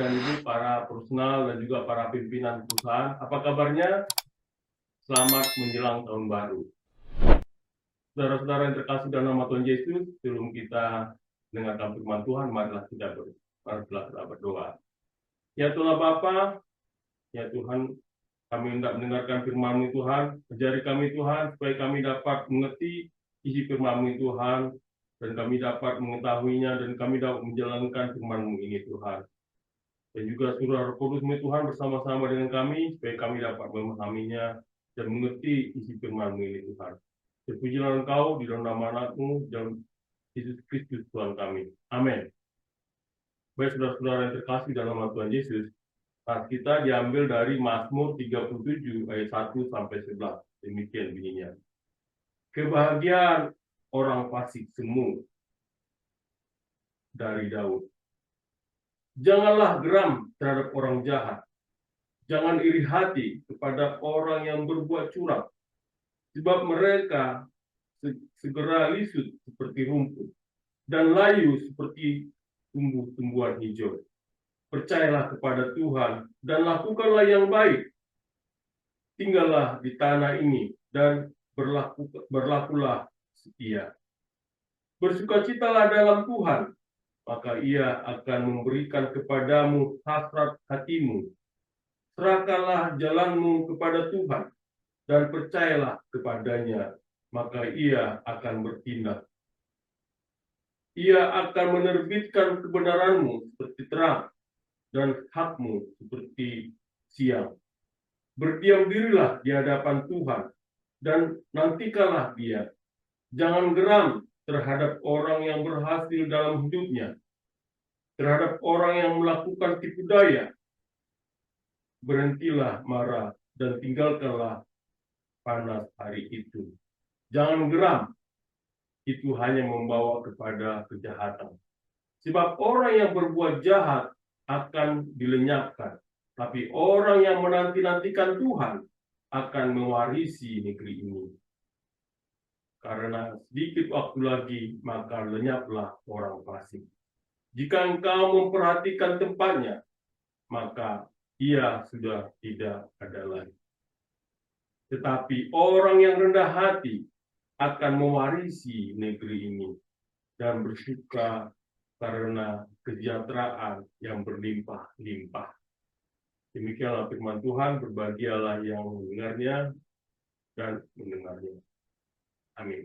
dan Ibu, para personal dan juga para pimpinan perusahaan. Apa kabarnya? Selamat menjelang tahun baru. Saudara-saudara yang terkasih dalam nama Tuhan Yesus, sebelum kita dengarkan firman Tuhan, marilah kita berdoa. Ya Tuhan Bapa, ya Tuhan, kami hendak mendengarkan firman-Mu Tuhan, ajari kami Tuhan, supaya kami dapat mengerti isi firman-Mu Tuhan, dan kami dapat mengetahuinya, dan kami dapat menjalankan firman-Mu ini Tuhan. Dan juga Surah Roh Kudus-Mu Tuhan bersama-sama dengan kami, supaya kami dapat memahaminya dan mengerti isi firman-Mu ini Tuhan. Terpujilah Engkau di dalam nama Anak-Mu, dalam Yesus Kristus Tuhan kami. Amin. Baik saudara-saudara yang terkasih dalam nama Tuhan Yesus, kita diambil dari Mazmur 37 ayat 1 sampai 11. Demikian bunyinya. Kebahagiaan orang fasik semu dari Daud. Janganlah geram terhadap orang jahat. Jangan iri hati kepada orang yang berbuat curang. Sebab mereka segera lisut seperti rumput dan layu seperti tumbuh-tumbuhan hijau. Percayalah kepada Tuhan dan lakukanlah yang baik. Tinggallah di tanah ini dan berlakulah setia. Bersukacitalah dalam Tuhan, maka Ia akan memberikan kepadamu hasrat hatimu. Serahkanlah jalanmu kepada Tuhan dan percayalah kepadanya, maka Ia akan bertindak. Ia akan menerbitkan kebenaranmu seperti terang dan hakmu seperti siang. Berdiam dirilah di hadapan Tuhan dan nantikanlah Dia. Jangan geram terhadap orang yang berhasil dalam hidupnya, terhadap orang yang melakukan tipu daya. Berhentilah marah dan tinggalkanlah panas hari itu. Jangan geram, itu hanya membawa kepada kejahatan. Sebab orang yang berbuat jahat akan dilenyapkan, tapi orang yang menanti-nantikan Tuhan akan mewarisi negeri ini. Karena sedikit waktu lagi, maka lenyaplah orang fasik. Jika engkau memperhatikan tempatnya, maka ia sudah tidak ada lagi. Tetapi orang yang rendah hati akan mewarisi negeri ini dan bersuka karena kesejahteraan yang berlimpah-limpah. Demikianlah firman Tuhan, berbahagialah yang mendengarnya dan mendengarnya. Amin.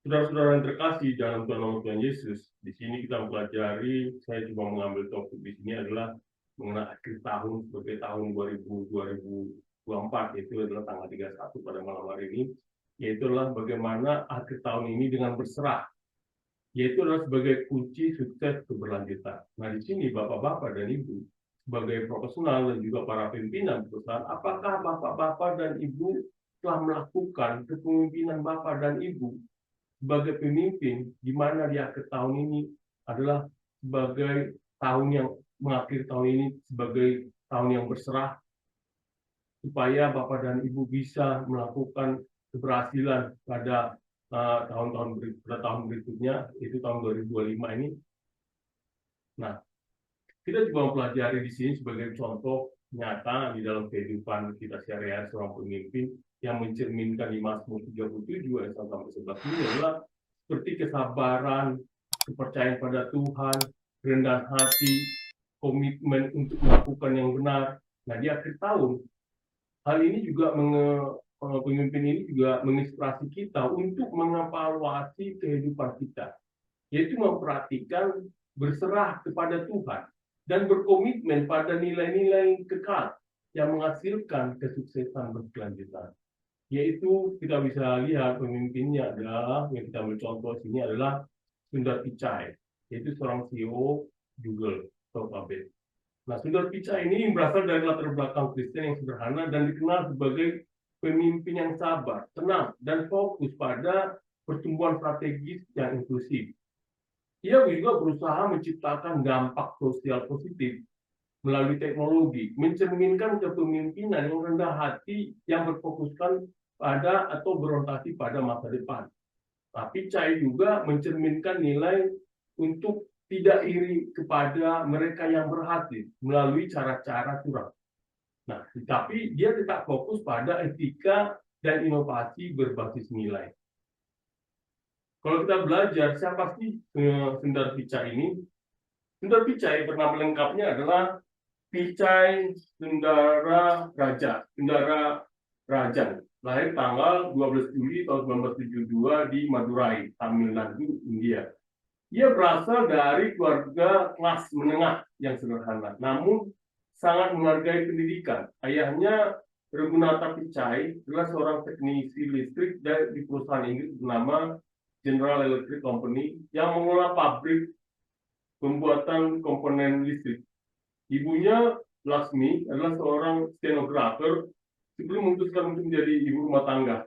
Saudara-saudara yang terkasih dalam Tuhan Yesus, di sini kita mempelajari, saya coba mengambil topik di sini adalah mengenai akhir tahun sebagai tahun 2024, itu adalah tanggal 31 pada malam hari ini, yaitu adalah bagaimana akhir tahun ini dengan berserah, yaitu adalah sebagai kunci sukses keberlanjutan. Nah, di sini Bapak-bapak dan Ibu, sebagai profesional dan juga para pimpinan perusahaan, apakah Bapak-bapak dan Ibu telah melakukan kepemimpinan Bapak dan Ibu sebagai pemimpin, di mana di akhir tahun ini adalah sebagai tahun yang mengakhiri tahun ini sebagai tahun yang berserah, supaya Bapak dan Ibu bisa melakukan keberhasilan pada tahun berikutnya, itu tahun 2025 ini. Nah, kita juga mempelajari di sini sebagai contoh nyata di dalam kehidupan kita sehari-hari seorang pemimpin yang mencerminkan di Mazmur 37 ayat 1 sampai 11 ini adalah seperti kesabaran, kepercayaan pada Tuhan, kerendahan hati, komitmen untuk melakukan yang benar. Nah, di akhir tahun, hal ini juga pemimpin ini juga menginspirasi kita untuk mengevaluasi kehidupan kita, yaitu memperhatikan berserah kepada Tuhan dan berkomitmen pada nilai-nilai kekal yang menghasilkan kesuksesan berkelanjutan. Yaitu kita bisa lihat pemimpinnya adalah, yang kita ambil contoh sini adalah Sundar Pichai, yaitu seorang CEO Google Alphabet. Nah, Sundar Pichai ini berasal dari latar belakang Kristen yang sederhana dan dikenal sebagai pemimpin yang sabar, tenang, dan fokus pada pertumbuhan strategis yang inklusif. Ia juga berusaha menciptakan dampak sosial positif melalui teknologi, mencerminkan kepemimpinan yang rendah hati yang berfokuskan pada atau berorientasi pada masa depan. Tapi Pichai juga mencerminkan nilai untuk tidak iri kepada mereka yang berhasil melalui cara-cara curang. Nah, tapi dia tetap fokus pada etika dan inovasi berbasis nilai. Kalau kita belajar siapa sih Sundar Pichai ini? Sundar Pichai bernama lengkapnya adalah Pichai Sundara Rajan, lahir tanggal 12 Juli tahun 1972 di Madurai, Tamil Nadu, India. Ia berasal dari keluarga kelas menengah yang sederhana, namun sangat menghargai pendidikan. Ayahnya, Raghunatha Pichai, adalah seorang teknisi listrik di perusahaan Inggris bernama General Electric Company yang mengelola pabrik pembuatan komponen listrik. Ibunya, Laksmi, adalah seorang stenografer sebelum memutuskan untuk menjadi ibu rumah tangga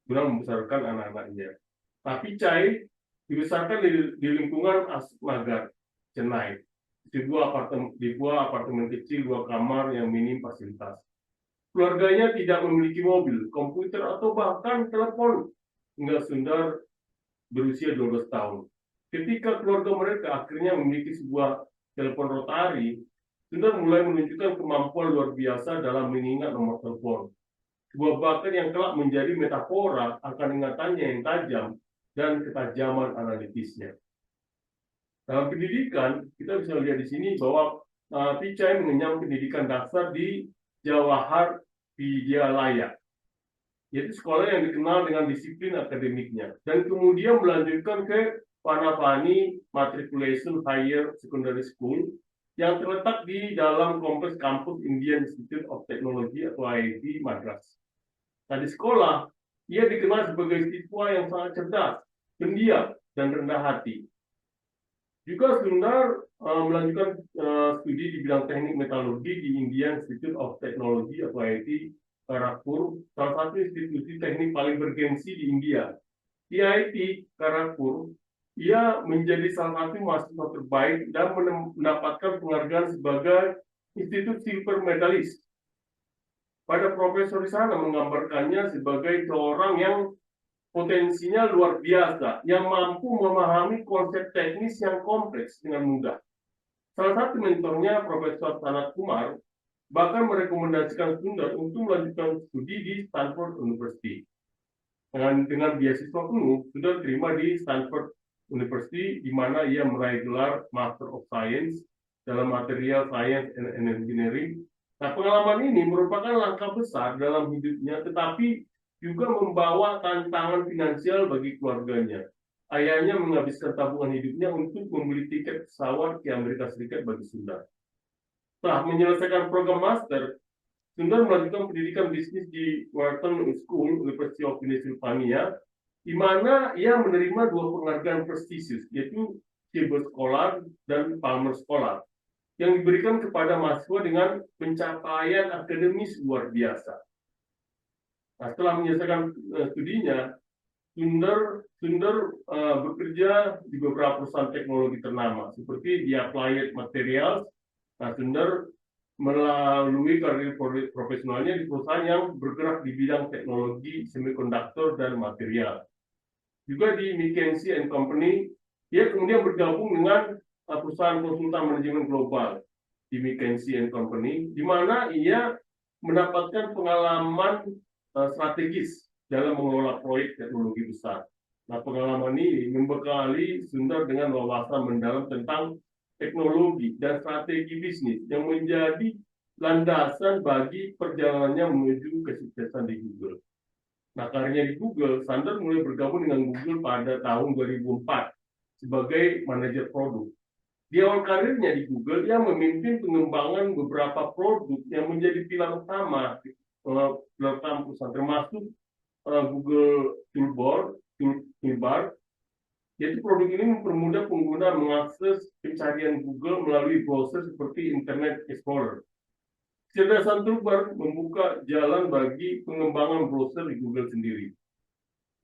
guna membesarkan anak-anaknya. Tapi Pichai dibesarkan di lingkungan Asmagar, Chennai, di buah apartemen kecil 2 kamar yang minim fasilitas. Keluarganya tidak memiliki mobil, komputer, atau bahkan telepon hingga Sundar berusia 12 tahun. Ketika keluarga mereka akhirnya memiliki sebuah telepon rotari, Sundar mulai menunjukkan kemampuan luar biasa dalam mengingat nomor telepon. Sebuah bakat yang kelak menjadi metafora akan ingatannya yang tajam dan ketajaman analitisnya. Dalam pendidikan, kita bisa lihat di sini bahwa Pichai mengenyam pendidikan dasar di Jawahar Vidyalaya, yaitu sekolah yang dikenal dengan disiplin akademiknya, dan kemudian melanjutkan ke Panapani Matriculation Higher Secondary School yang terletak di dalam kompleks kampus Indian Institute of Technology atau IIT Madras. Nah, di sekolah, ia dikenal sebagai siswa yang sangat cerdas, pendiam, dan rendah hati. Juga Sundar melanjutkan studi di bidang teknik metalurgi di Indian Institute of Technology atau IIT Kharagpur, salah satu institusi teknik paling bergengsi di India. Di IIT Kharagpur, ia menjadi salah satu mahasiswa terbaik dan mendapatkan penghargaan sebagai Institut Silver Medalist. Pada profesor di sana menggambarkannya sebagai seorang yang potensinya luar biasa, yang mampu memahami konsep teknis yang kompleks dengan mudah. Salah satu mentornya, Profesor Sanat Kumar, bahkan merekomendasikan Sundar untuk melanjutkan studi di Stanford University. Dengan beasiswa penuh, Sundar terima di Stanford University, di mana ia meraih gelar Master of Science dalam Material Science and Engineering. Nah, pengalaman ini merupakan langkah besar dalam hidupnya, tetapi juga membawa tantangan finansial bagi keluarganya. Ayahnya menghabiskan tabungan hidupnya untuk membeli tiket pesawat ke Amerika Serikat bagi Sundar. Setelah menyelesaikan program master, Sundar melanjutkan pendidikan bisnis di Wharton School, University of Pennsylvania, di mana ia menerima 2 penghargaan prestisius, yaitu Silver Scholar dan Palmer Scholar, yang diberikan kepada mahasiswa dengan pencapaian akademis luar biasa. Nah, setelah menyelesaikan studinya, Sundar bekerja di beberapa perusahaan teknologi ternama, seperti di Applied Materials. Nah, Sundar melalui karir profesionalnya di perusahaan yang bergerak di bidang teknologi semikonduktor dan material. Juga di McKinsey & Company, ia kemudian bergabung dengan perusahaan konsultan manajemen global di McKinsey & Company, di mana ia mendapatkan pengalaman strategis dalam mengelola proyek teknologi besar. Nah, pengalaman ini membekali Sundar dengan wawasan mendalam tentang teknologi dan strategi bisnis yang menjadi landasan bagi perjalanannya menuju kesuksesan di Google. Nah, karirnya di Google, Sundar mulai bergabung dengan Google pada tahun 2004 sebagai manajer produk. Di awal karirnya di Google, ia memimpin pengembangan beberapa produk yang menjadi pilar utama perusahaan, termasuk Google Toolbar, yaitu produk ini mempermudah pengguna mengakses pencarian Google melalui browser seperti Internet Explorer. Kecerdasan Toolbar membuka jalan bagi pengembangan browser di Google sendiri.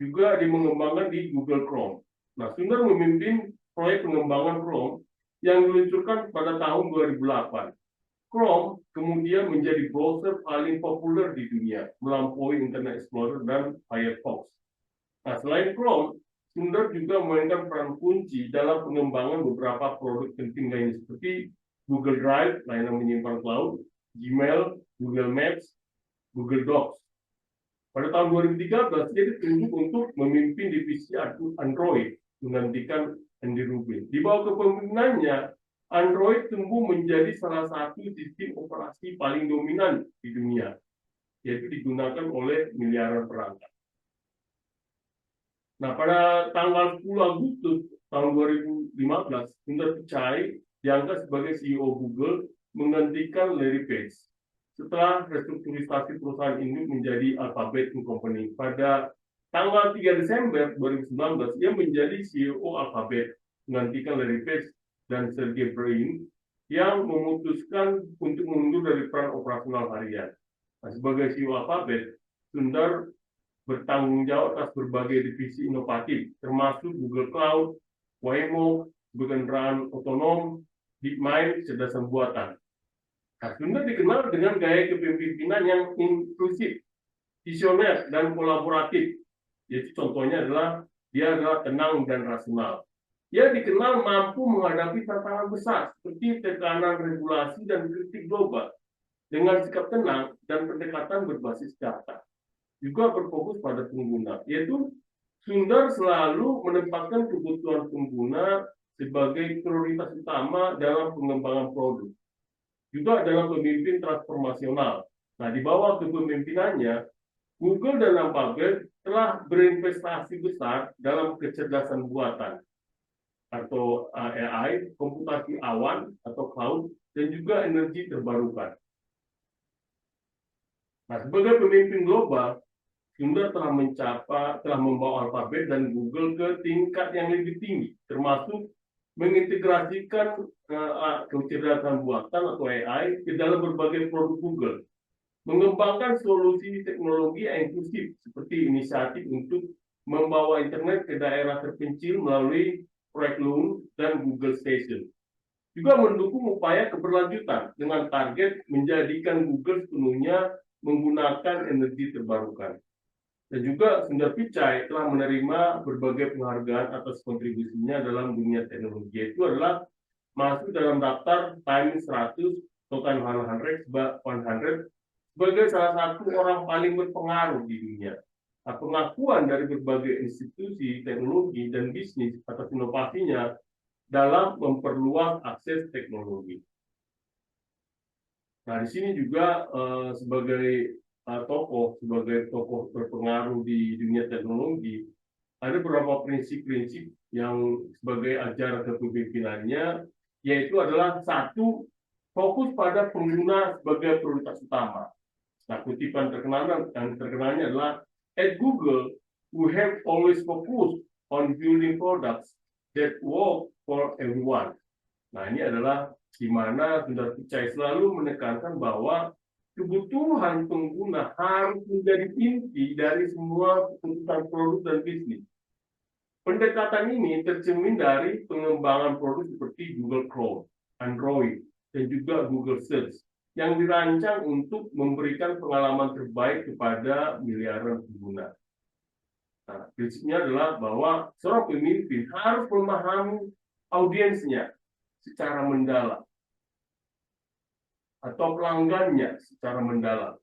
Juga mengembangkan di Google Chrome. Nah, Sundar memimpin proyek pengembangan Chrome yang diluncurkan pada tahun 2008. Chrome kemudian menjadi browser paling populer di dunia, melampaui Internet Explorer dan Firefox. Nah, selain Chrome, Sundar juga memainkan peran kunci dalam pengembangan beberapa produk penting lainnya seperti Google Drive, layanan menyimpan cloud, Gmail, Google Maps, Google Docs. Pada tahun 2013, dia ditunjuk untuk memimpin divisi Android, menggantikan Andy Rubin. Di bawah kepemimpinannya, Android tumbuh menjadi salah satu sistem operasi paling dominan di dunia, yaitu digunakan oleh miliaran perangkat. Nah, pada tanggal 10 Agustus tahun 2015, Sundar Pichai diangkat sebagai CEO Google menggantikan Larry Page. Setelah restrukturisasi perusahaan ini menjadi Alphabet Company, pada tanggal 3 Desember 2019, ia menjadi CEO Alphabet, menggantikan Larry Page dan Sergey Brin yang memutuskan untuk mundur dari peran operasional harian. Nah, sebagai CEO Alphabet, Sundar bertanggung jawab atas berbagai divisi inovatif, termasuk Google Cloud, Waymo, kendaraan otonom, DeepMind, kecerdasan buatan. Nah, Sundar dikenal dengan gaya kepemimpinan yang inklusif, visioner, dan kolaboratif. Jadi contohnya adalah dia adalah tenang dan rasional. Dia dikenal mampu menghadapi tantangan besar seperti tekanan regulasi dan kritik global dengan sikap tenang dan pendekatan berbasis data. Juga berfokus pada pengguna, yaitu Sundar selalu menempatkan kebutuhan pengguna sebagai prioritas utama dalam pengembangan produk. Juga dalam pemimpin transformasional. Nah, di bawah kepemimpinannya, Google dan Alphabet telah berinvestasi besar dalam kecerdasan buatan atau AI, komputasi awan atau cloud, dan juga energi terbarukan. Nah, sebagai pemimpin global, Sundar telah membawa Alphabet dan Google ke tingkat yang lebih tinggi, termasuk mengintegrasikan kecerdasan buatan atau AI ke dalam berbagai produk Google, mengembangkan solusi teknologi yang inklusif seperti inisiatif untuk membawa internet ke daerah terpencil melalui proyek Loon dan Google Station. Juga mendukung upaya keberlanjutan dengan target menjadikan Google sepenuhnya menggunakan energi terbarukan. Dan juga Sundar Pichai telah menerima berbagai penghargaan atas kontribusinya dalam dunia teknologi. Itu adalah masuk dalam daftar Time 100 atau Time 100 sebagai salah satu orang paling berpengaruh di dunia. Nah, pengakuan dari berbagai institusi teknologi dan bisnis atas inovasinya dalam memperluas akses teknologi. Nah, di sini juga sebagai tokoh berpengaruh di dunia teknologi, ada beberapa prinsip-prinsip yang sebagai ajaran kepemimpinannya, yaitu adalah satu, fokus pada pengguna sebagai prioritas utama. Nah, kutipan terkenalnya adalah, at Google, we have always focused on building products that work for everyone. Nah, ini adalah di mana Sundar Pichai selalu menekankan bahwa kebutuhan pengguna harus menjadi inti dari semua keputusan produk dan bisnis. Pendekatan ini tercermin dari pengembangan produk seperti Google Chrome, Android, dan juga Google Search yang dirancang untuk memberikan pengalaman terbaik kepada miliaran pengguna. Nah, prinsipnya adalah bahwa seorang pemimpin harus memahami audiensnya secara mendalam atau pelanggannya secara mendalam.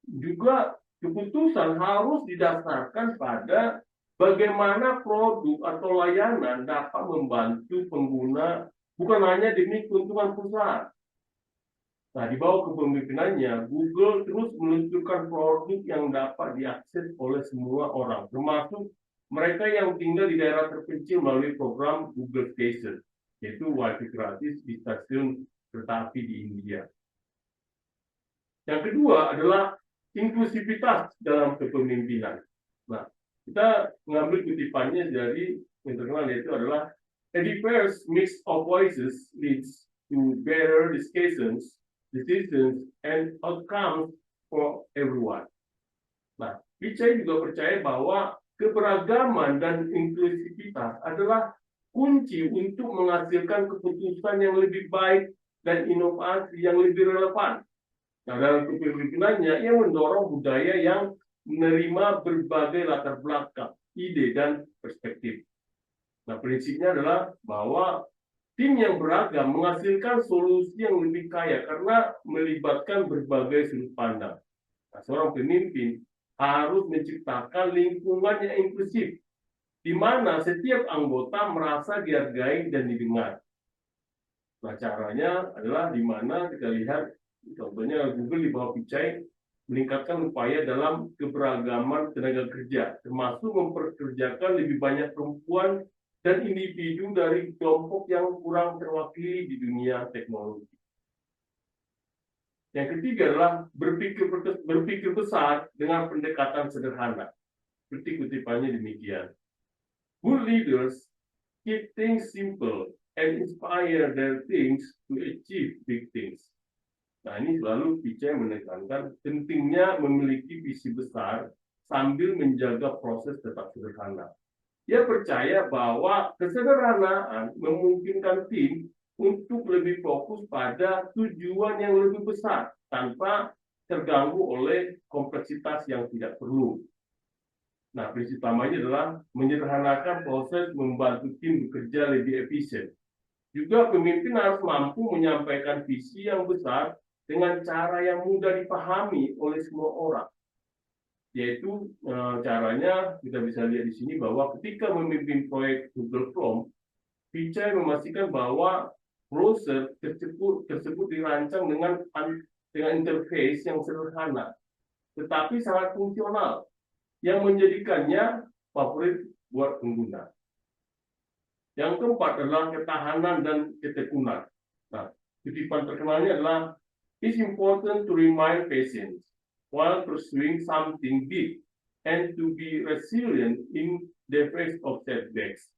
Juga keputusan harus didasarkan pada bagaimana produk atau layanan dapat membantu pengguna bukan hanya demi keuntungan perusahaan. Nah, di bawah kepemimpinannya, Google terus meluncurkan produk yang dapat diakses oleh semua orang, termasuk mereka yang tinggal di daerah terpencil melalui program Google Station, yaitu wifi gratis di stasiun kereta api di India. Yang kedua adalah inklusivitas dalam kepemimpinan. Nah, kita mengambil kutipannya dari yang terkenal, yaitu adalah a diverse mix of voices leads to better decisions, and outcomes for everyone. Nah, Pichai juga percaya bahwa keberagaman dan inklusivitas adalah kunci untuk menghasilkan keputusan yang lebih baik dan inovasi yang lebih relevan. Nah, dalam kepemimpinannya, ia mendorong budaya yang menerima berbagai latar belakang, ide, dan perspektif. Nah, prinsipnya adalah bahwa tim yang beragam menghasilkan solusi yang lebih kaya karena melibatkan berbagai sudut pandang. Nah, seorang pemimpin harus menciptakan lingkungan yang inklusif, di mana setiap anggota merasa dihargai dan didengar. Nah, caranya adalah di mana kita lihat, contohnya Google di bawah Pichai meningkatkan upaya dalam keberagaman tenaga kerja, termasuk memperkerjakan lebih banyak perempuan dan individu dari kelompok yang kurang terwakili di dunia teknologi. Yang ketiga adalah berpikir besar dengan pendekatan sederhana. Seperti kutipannya demikian. Good leaders keep things simple and inspire their teams to achieve big things. Nah, ini selalu Pichai menekankan pentingnya memiliki visi besar sambil menjaga proses tetap sederhana. Dia percaya bahwa kesederhanaan memungkinkan tim untuk lebih fokus pada tujuan yang lebih besar tanpa terganggu oleh kompleksitas yang tidak perlu. Nah, prinsip utamanya adalah menyederhanakan proses membantu tim bekerja lebih efisien. Juga pemimpin harus mampu menyampaikan visi yang besar dengan cara yang mudah dipahami oleh semua orang. Yaitu caranya kita bisa lihat di sini bahwa ketika memimpin proyek Google Chrome, Pichai memastikan bahwa browser tersebut dirancang dengan interface yang sederhana, tetapi sangat fungsional, yang menjadikannya favorit buat pengguna. Yang keempat adalah ketahanan dan ketekunan. Nah, kutipan terkenalnya adalah "It's important to remain patient while pursuing something big and to be resilient in the face of setbacks."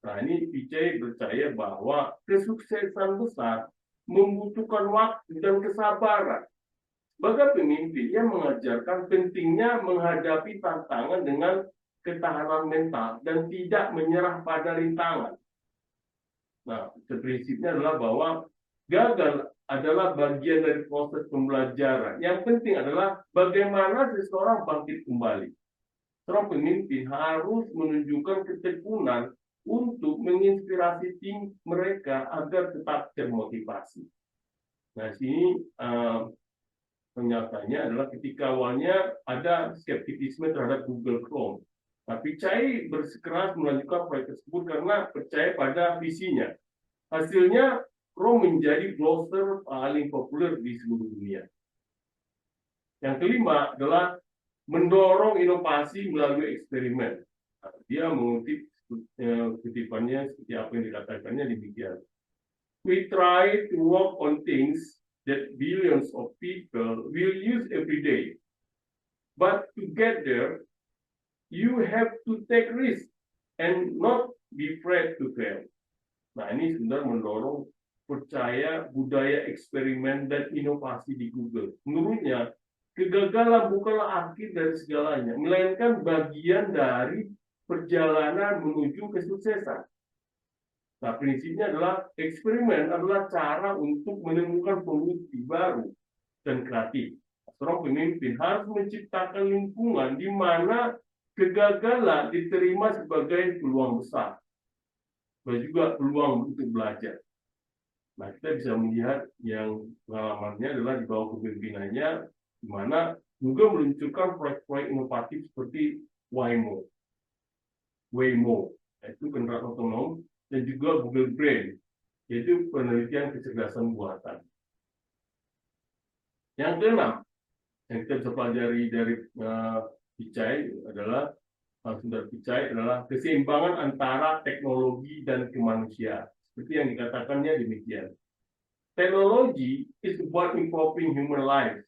Nah, ini Pichai percaya bahwa kesuksesan besar membutuhkan waktu dan kesabaran. Sebagai pemimpin, dia mengajarkan pentingnya menghadapi tantangan dengan ketahanan mental dan tidak menyerah pada rintangan. Nah, prinsipnya adalah bahwa gagal adalah bagian dari proses pembelajaran. Yang penting adalah bagaimana seseorang bangkit kembali. Seorang pemimpin harus menunjukkan ketekunan untuk menginspirasi tim mereka agar tetap termotivasi. Nah, sini nyatanya adalah ketika awalnya ada skeptisisme terhadap Google Chrome. Tapi Pichai bersikeras melanjutkan proyek tersebut karena percaya pada visinya. Hasilnya, Chrome menjadi browser paling populer di seluruh dunia. Yang kelima adalah mendorong inovasi melalui eksperimen. Dia mengutip kutipannya seperti apa yang dikatakannya demikian. We try to work on things that billions of people will use every day. But to get there, you have to take risk and not be afraid to fail. Nah, ini sebenarnya mendorong percaya budaya eksperimen dan inovasi di Google. Menurutnya, kegagalan bukanlah akhir dari segalanya, melainkan bagian dari perjalanan menuju kesuksesan. Nah, prinsipnya adalah eksperimen adalah cara untuk menemukan solusi baru dan kreatif. Seorang pemimpin harus menciptakan lingkungan di mana kegagalan diterima sebagai peluang besar dan juga peluang untuk belajar. Nah, kita bisa melihat yang pengalamannya adalah di bawah kepemimpinannya, di mana juga meluncurkan proyek-proyek inovatif seperti Waymo, yaitu kendaraan otonom, dan juga Google Brain, yaitu penelitian kecerdasan buatan. Yang keenam, yang kita bisa pelajari dari Pichai adalah keseimbangan antara teknologi dan kemanusiaan. Seperti yang dikatakannya demikian. Teknologi is about improving human life,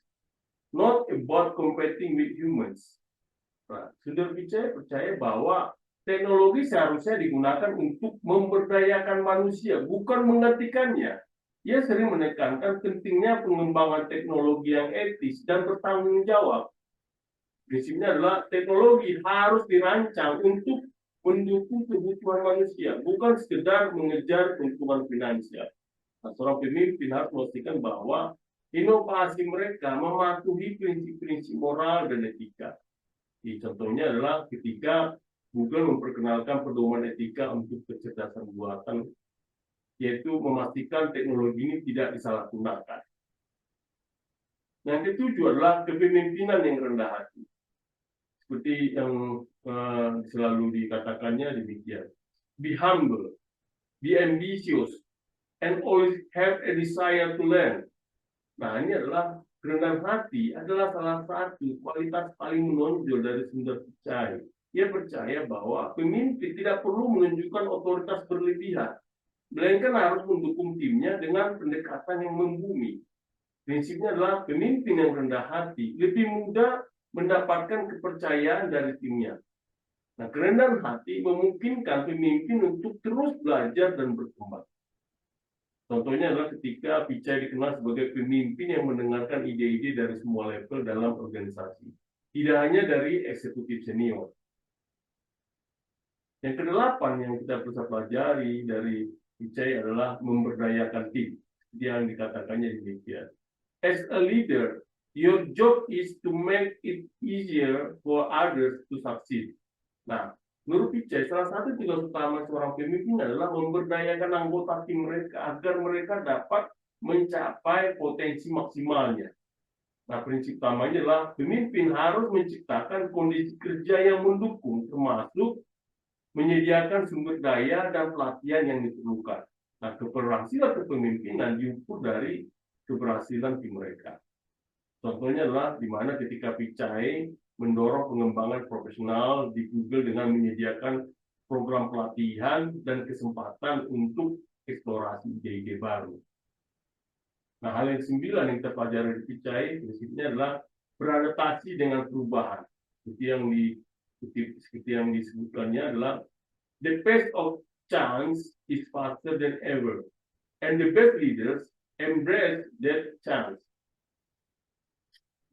not about competing with humans. Nah, Sundar Pichai percaya bahwa teknologi seharusnya digunakan untuk memberdayakan manusia, bukan menggantikannya. Ia sering menekankan pentingnya pengembangan teknologi yang etis dan bertanggung jawab. Prinsipnya adalah teknologi harus dirancang untuk mendukung kebutuhan manusia, bukan sekedar mengejar keuntungan finansial. Nah, seorang pemimpin harus memastikan bahwa inovasi mereka mematuhi prinsip-prinsip moral dan etika. Contohnya adalah ketika Google memperkenalkan pedoman etika untuk kecerdasan buatan, yaitu memastikan teknologi ini tidak disalahgunakan. Yang ketujuh adalah kepemimpinan yang rendah hati. Seperti yang selalu dikatakannya demikian. Be humble, be ambitious, and always have a desire to learn. Nah, ini adalah kerendahan hati adalah salah satu kualitas paling menonjol dari sumber Pichai. Dia percaya bahwa pemimpin tidak perlu menunjukkan otoritas berlebihan, melainkan harus mendukung timnya dengan pendekatan yang membumi. Prinsipnya adalah pemimpin yang rendah hati lebih mudah mendapatkan kepercayaan dari timnya. Nah, kerendahan hati memungkinkan pemimpin untuk terus belajar dan berkembang. Contohnya adalah ketika Pichai dikenal sebagai pemimpin yang mendengarkan ide-ide dari semua level dalam organisasi, tidak hanya dari eksekutif senior. Yang kedelapan yang kita bisa pelajari dari Pichai adalah memberdayakan tim, yang dikatakannya demikian. As a leader, your job is to make it easier for others to succeed. Nah, menurut Pichai, salah satu tugas utama seorang pemimpin adalah memberdayakan anggota tim mereka agar mereka dapat mencapai potensi maksimalnya. Nah, prinsip utamanya adalah pemimpin harus menciptakan kondisi kerja yang mendukung, termasuk menyediakan sumber daya dan pelatihan yang diperlukan. Nah, keberhasilan kepemimpinan diukur dari keberhasilan tim mereka. Contohnya adalah di mana ketika Pichai mendorong pengembangan profesional di Google dengan menyediakan program pelatihan dan kesempatan untuk eksplorasi ide-ide baru. Nah, hal yang sembilan yang kita pelajari di Pichai prinsipnya adalah beradaptasi dengan perubahan. Seperti yang disebutkannya adalah the pace of change is faster than ever, and the best leaders embrace that change.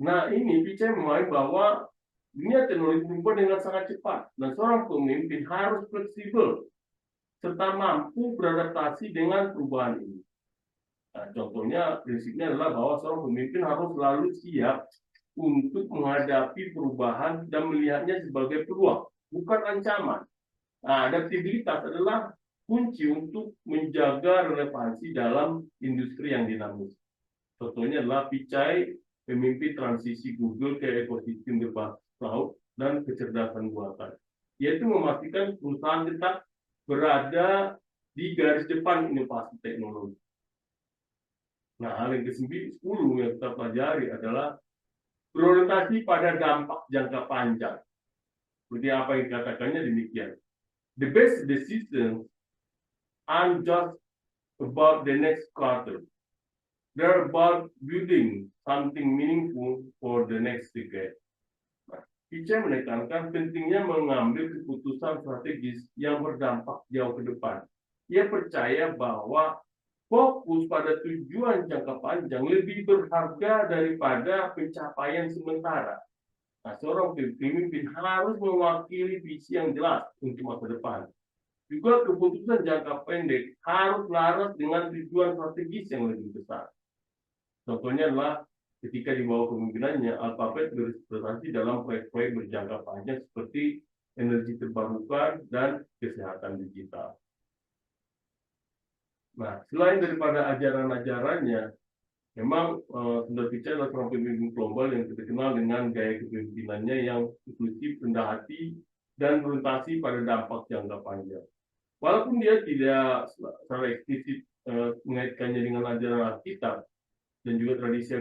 Nah, ini Pichai memahami bahwa dunia teknologi berubah dengan sangat cepat, dan seorang pemimpin harus fleksibel serta mampu beradaptasi dengan perubahan ini. Nah, contohnya, prinsipnya adalah bahwa seorang pemimpin harus selalu siap untuk menghadapi perubahan dan melihatnya sebagai peluang, bukan ancaman. Nah, adaptabilitas adalah kunci untuk menjaga relevansi dalam industri yang dinamis. Contohnya adalah Pichai memimpin transisi Google ke ekosistem berbasis cloud dan kecerdasan buatan, yaitu memastikan perusahaan tetap berada di garis depan inovasi teknologi. Nah, hal yang ke-10 yang kita pelajari adalah berorientasi pada dampak jangka panjang. Seperti apa yang dikatakannya demikian. The best decisions aren't just about the next quarter. They're about building something meaningful for the next decade. Pichai menekankan pentingnya mengambil keputusan strategis yang berdampak jauh ke depan. Ia percaya bahwa fokus pada tujuan jangka panjang lebih berharga daripada pencapaian sementara. Nah, seorang pemimpin harus mewakili visi yang jelas untuk masa depan. Juga keputusan jangka pendek harus laras dengan tujuan strategis yang lebih besar. Contohnya adalah ketika di bawah kepemimpinannya, Alphabet bereksplorasi dalam proyek-proyek berjangka panjang seperti energi terbarukan dan kesehatan digital. Nah, selain daripada ajaran-ajarannya, memang Sundar Pichai adalah seorang pemimpin global yang terkenal dengan gaya kepemimpinannya yang inklusif, rendah hati, dan berorientasi pada dampak jangka panjang. Walaupun dia tidak secara eksplisit mengaitkannya dengan ajaran Alkitab dan juga tradisi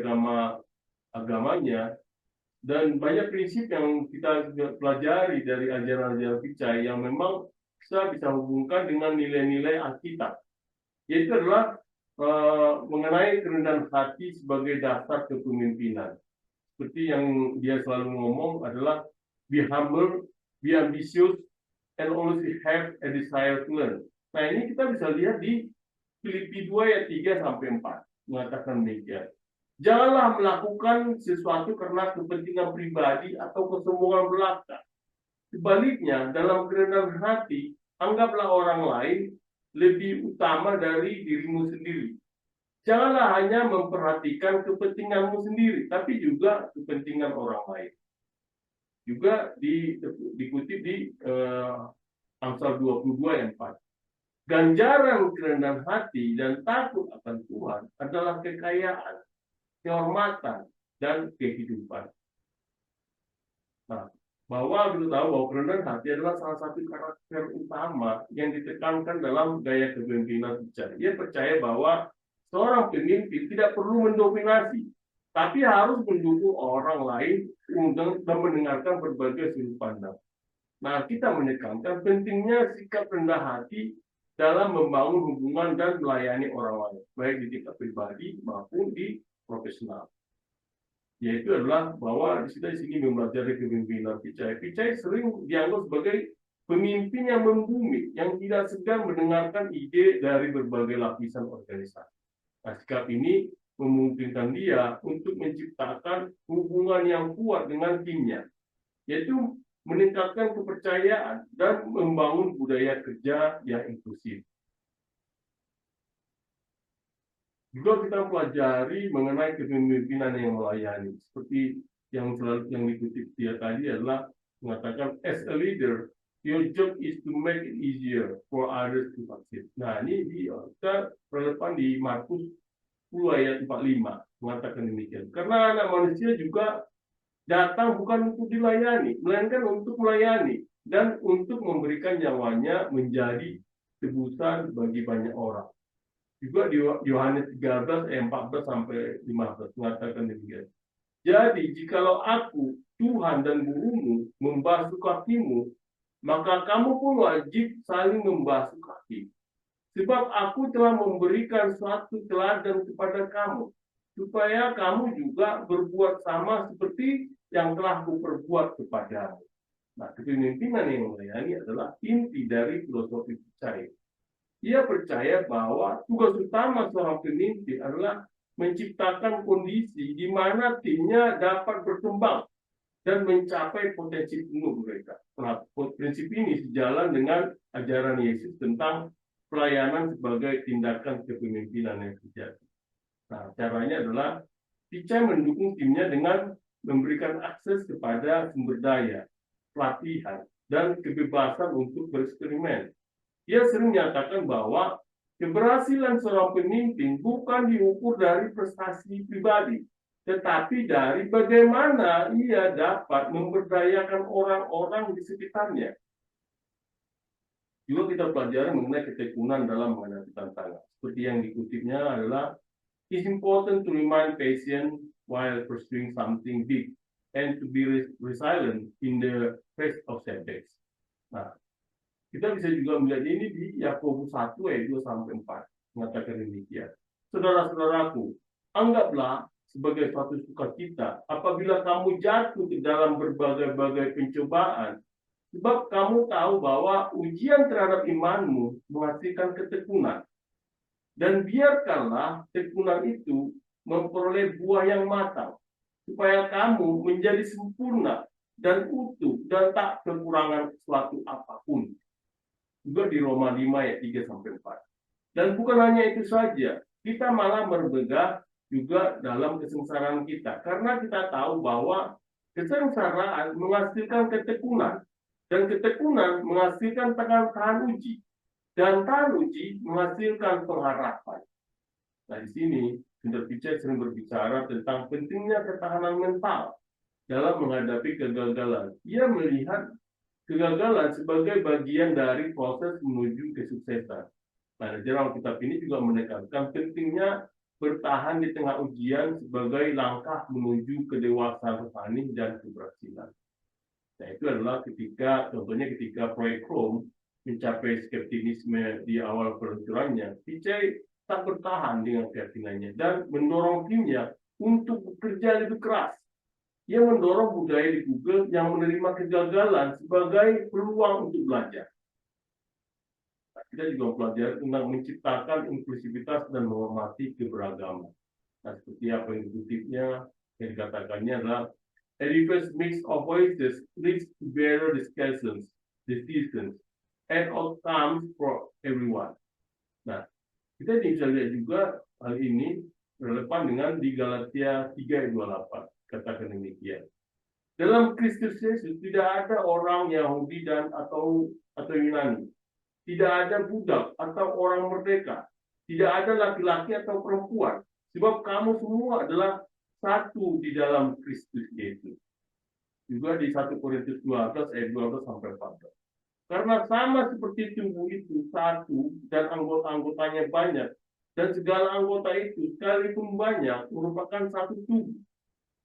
agamanya, dan banyak prinsip yang kita pelajari dari ajaran-ajaran Pichai yang memang bisa hubungkan dengan nilai-nilai Alkitab, yaitu adalah mengenai kerendahan hati sebagai dasar kepemimpinan. Seperti yang dia selalu ngomong adalah be humble, be ambitious, and always have a desire to learn. Nah, ini kita bisa lihat di Filipi 2 ayat 3-4 mengatakan demikian. Janganlah melakukan sesuatu karena kepentingan pribadi atau kesombongan belaka. Sebaliknya, dalam kerendahan hati, anggaplah orang lain lebih utama dari dirimu sendiri. Janganlah hanya memperhatikan kepentinganmu sendiri, tapi juga kepentingan orang lain. juga dikutip di Amsal 22 ayat 4. Ganjaran kerendahan hati dan takut akan Tuhan adalah kekayaan, kehormatan, dan kehidupan. Nah, bahwa kita tahu bahwa kerendahan hati adalah salah satu karakter utama yang ditekankan dalam gaya kepemimpinan Pichai. Ia percaya bahwa seorang pemimpin tidak perlu mendominasi, tapi harus mendukung orang lain dan mendengarkan berbagai sudut pandang. Nah, kita menekankan pentingnya sikap rendah hati dalam membangun hubungan dan melayani orang lain, baik di tingkat pribadi maupun di profesional. Yaitu adalah bahwa di sini mempelajari kepemimpinan Pichai. Pichai sering dianggap sebagai pemimpin yang membumi, yang tidak segan mendengarkan ide dari berbagai lapisan organisasi. Nah, sikap ini memungkinkan dia untuk menciptakan hubungan yang kuat dengan timnya, yaitu meningkatkan kepercayaan dan membangun budaya kerja yang inklusif. Juga kita pelajari mengenai kepemimpinan yang melayani. Seperti yang dikutip dia tadi adalah mengatakan, as a leader, your job is to make it easier for others to succeed. Nah, ini kita relevan di Markus 10 ayat 45 mengatakan demikian. Karena anak manusia juga datang bukan untuk dilayani, melainkan untuk melayani dan untuk memberikan nyawanya menjadi tebusan bagi banyak orang. Juga di Yohanes 13 ayat 14 sampai 15 mengatakan demikian. Jadi jikalau aku, Tuhan dan gurumu membasuh kakimu, maka kamu pun wajib saling membasuh kaki. Sebab aku telah memberikan suatu teladan kepada kamu, supaya kamu juga berbuat sama seperti yang telah kuperbuat kepadamu. Nah, kepemimpinan yang melayani adalah inti dari filosofi Pichai. Ia percaya bahwa tugas utama seorang pemimpin adalah menciptakan kondisi di mana timnya dapat berkembang dan mencapai potensi penuh mereka. Nah, prinsip ini sejalan dengan ajaran Yesus tentang pelayanan sebagai tindakan kepemimpinan yang sejati. Nah, caranya adalah Pichai mendukung timnya dengan memberikan akses kepada sumber daya, pelatihan, dan kebebasan untuk bereksperimen. Dia sering menyatakan bahwa keberhasilan seorang pemimpin bukan diukur dari prestasi pribadi, tetapi dari bagaimana ia dapat memberdayakan orang-orang di sekitarnya. Juga kita pelajari mengenai ketekunan dalam menghadapi tantangan. Seperti yang dikutipnya adalah, it's important to remain patient while pursuing something big and to be resilient in the face of setbacks. Nah, kita bisa juga melihat ini di Yakobus 1 ayat 2 sampai 4 mengatakan demikian. Saudara-saudaraku, anggaplah sebagai suatu sukacita apabila kamu jatuh ke dalam berbagai-bagai pencobaan, sebab kamu tahu bahwa ujian terhadap imanmu menghasilkan ketekunan. Dan biarkanlah tekunan itu memperoleh buah yang matang, supaya kamu menjadi sempurna dan utuh dan tak kekurangan suatu apapun. Juga di Roma 5 ayat 3 sampai 4. Dan bukan hanya itu saja, kita malah berbegah juga dalam kesengsaraan kita, karena kita tahu bahwa kesengsaraan menghasilkan ketekunan, dan ketekunan menghasilkan tahan uji, dan tahan uji menghasilkan pengharapan. Nah, di sini Sundar Pichai sering berbicara tentang pentingnya ketahanan mental dalam menghadapi kegagalan. Ia melihat kegagalan sebagai bagian dari proses menuju kesuksesan. Nah, dalam kitab ini juga menekankan pentingnya bertahan di tengah ujian sebagai langkah menuju kedewasaan rohani dan keberhasilan. Nah, itu adalah contohnya ketika proyek Chrome mencapai skeptisisme di awal peluncurannya, Pichai tak bertahan dengan keyakinannya dan mendorong timnya untuk bekerja lebih keras. Ia mendorong budaya di Google yang menerima kegagalan sebagai peluang untuk belajar. Nah, kita juga belajar tentang menciptakan inklusivitas dan menghormati keberagaman. Nah, seperti apa yang dikutipnya, yang dikatakannya adalah, a diverse mix of voices leads to better discussions, decisions, and outcomes for everyone. Nah, kita bisa lihat juga hal ini relevan dengan di Galatia 3:28. Katakan demikian. Dalam Kristus Yesus tidak ada orang Yahudi dan atau Yunani, tidak ada budak atau orang merdeka, tidak ada laki-laki atau perempuan, sebab kamu semua adalah satu di dalam Kristus Yesus. Juga di 1 Korintus 12 ayat 12 sampai 14. Karena sama seperti tubuh itu satu dan anggota-anggotanya banyak, dan segala anggota itu sekalipun banyak merupakan satu tubuh.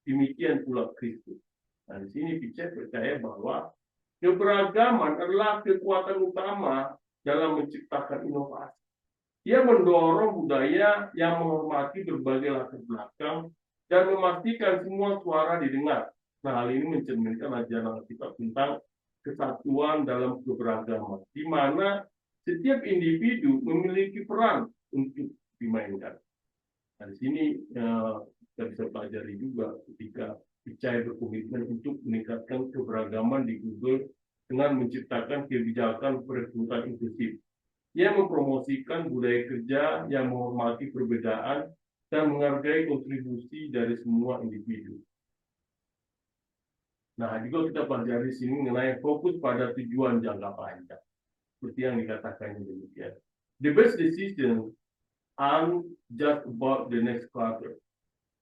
Demikian pula Kristus. Nah, di sini Pice percaya bahwa keberagaman adalah kekuatan utama dalam menciptakan inovasi. Ia mendorong budaya yang menghormati berbagai latar belakang dan memastikan semua suara didengar. Nah, hal ini mencerminkan ajaran kita tentang kesatuan dalam keberagaman, di mana setiap individu memiliki peran untuk dimainkan. Nah, di sini kita bisa pelajari juga ketika Pichai berkomitmen untuk meningkatkan keberagaman di Google dengan menciptakan kebijakan perekrutan inklusif. Ia mempromosikan budaya kerja yang menghormati perbedaan dan menghargai kontribusi dari semua individu. Nah, juga kita pelajari di sini mengenai fokus pada tujuan jangka panjang. Seperti yang dikatakan demikian. The best decisions aren't just about the next quarter.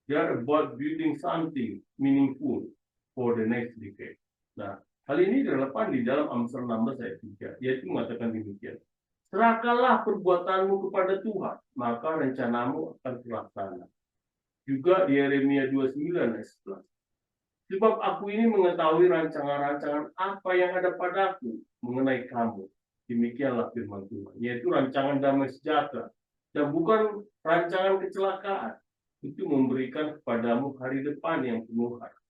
They are about building something meaningful for the next decade. Nah, hal ini relevan di dalam Amsal 16 ayat 3, yaitu mengatakan demikian. Serahkanlah perbuatanmu kepada Tuhan, maka rencanamu akan terlaksana. Juga di Yeremia 29 ayat 11. Sebab aku ini mengetahui rancangan-rancangan apa yang ada padaku mengenai kamu. Demikianlah firman Tuhan, yaitu rancangan damai sejahtera dan bukan rancangan kecelakaan. Itu memberikan kepadamu hari depan yang penuh harapan.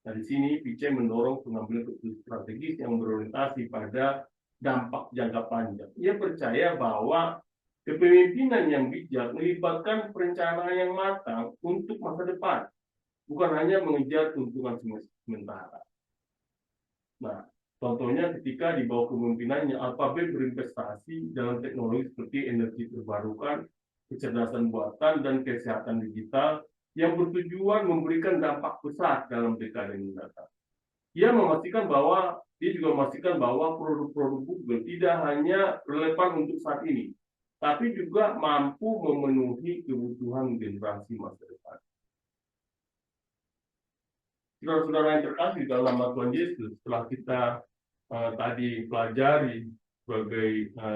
Nah, di sini Pichai mendorong pengambilan keputusan strategis yang berorientasi pada dampak jangka panjang. Ia percaya bahwa kepemimpinan yang bijak melibatkan perencanaan yang matang untuk masa depan, bukan hanya mengejar keuntungan sementara. Nah, contohnya ketika di bawah kepemimpinannya, Alphabet berinvestasi dalam teknologi seperti energi terbarukan, kecerdasan buatan, dan kesehatan digital yang bertujuan memberikan dampak besar dalam dekade mendatang. Dia juga memastikan bahwa produk-produk Google tidak hanya relevan untuk saat ini, tapi juga mampu memenuhi kebutuhan generasi masa depan. Saudara-saudara yang terkasih dalam nama Tuhan Yesus, setelah kita tadi pelajari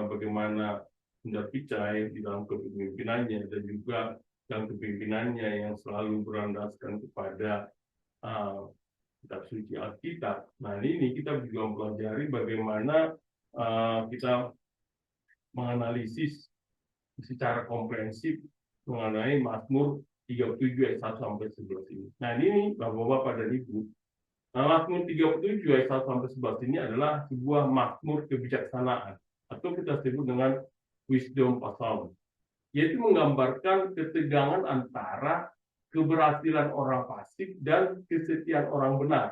bagaimana Sundar Pichai di dalam kepemimpinannya dan juga dalam kepemimpinannya yang selalu berlandaskan kepada kitab suci Alkitab. Nah, ini kita juga mempelajari bagaimana kita menganalisis secara komprehensif mengenai Mazmur 37 ayat 1 sampai 11 ini. Nah, ini Bapak-bapak dan Ibu, Mazmur 37 ayat 1 sampai 11 ini adalah sebuah mazmur kebijaksanaan atau kita sebut dengan wisdom psalm, yaitu menggambarkan ketegangan antara keberhasilan orang fasik dan kesetiaan orang benar.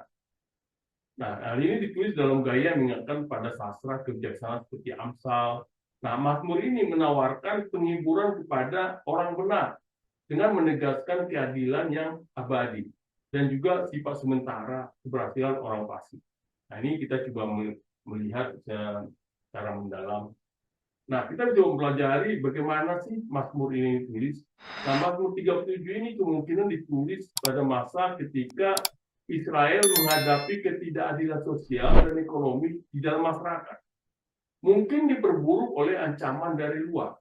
Nah, hal ini ditulis dalam gaya mengingatkan pada sastra kebijaksanaan seperti Amsal. Nah, mazmur ini menawarkan penghiburan kepada orang benar dengan menegaskan keadilan yang abadi dan juga sifat sementara keberhasilan orang fasik. Nah, ini kita coba melihat secara mendalam. Nah, kita bisa mempelajari bagaimana sih Mazmur ini ditulis. Nah, Mazmur 37 ini kemungkinan ditulis pada masa ketika Israel menghadapi ketidakadilan sosial dan ekonomi di dalam masyarakat. Mungkin diperburuk oleh ancaman dari luar.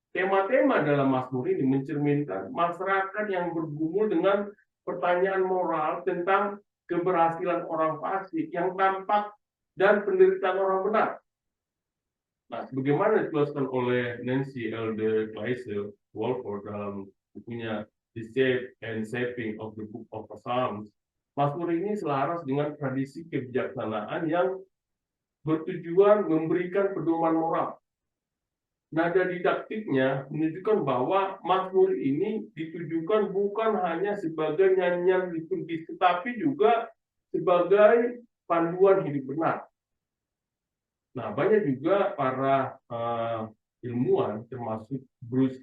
Tema-tema dalam Mazmur ini mencerminkan masyarakat yang bergumul dengan pertanyaan moral tentang keberhasilan orang fasik yang tampak dan penderitaan orang benar. Nah, sebagaimana dijelaskan oleh Nancy Elder Kleiser Walford dalam bukunya The Shape and Shaping of the Book of Psalms, Mazmur ini selaras dengan tradisi kebijaksanaan yang bertujuan memberikan pedoman moral. Nada didaktiknya menunjukkan bahwa Mazmur ini ditujukan bukan hanya sebagai nyanyian liturgis, tetapi juga sebagai panduan hidup benar. Nah, banyak juga para ilmuwan, termasuk Bruce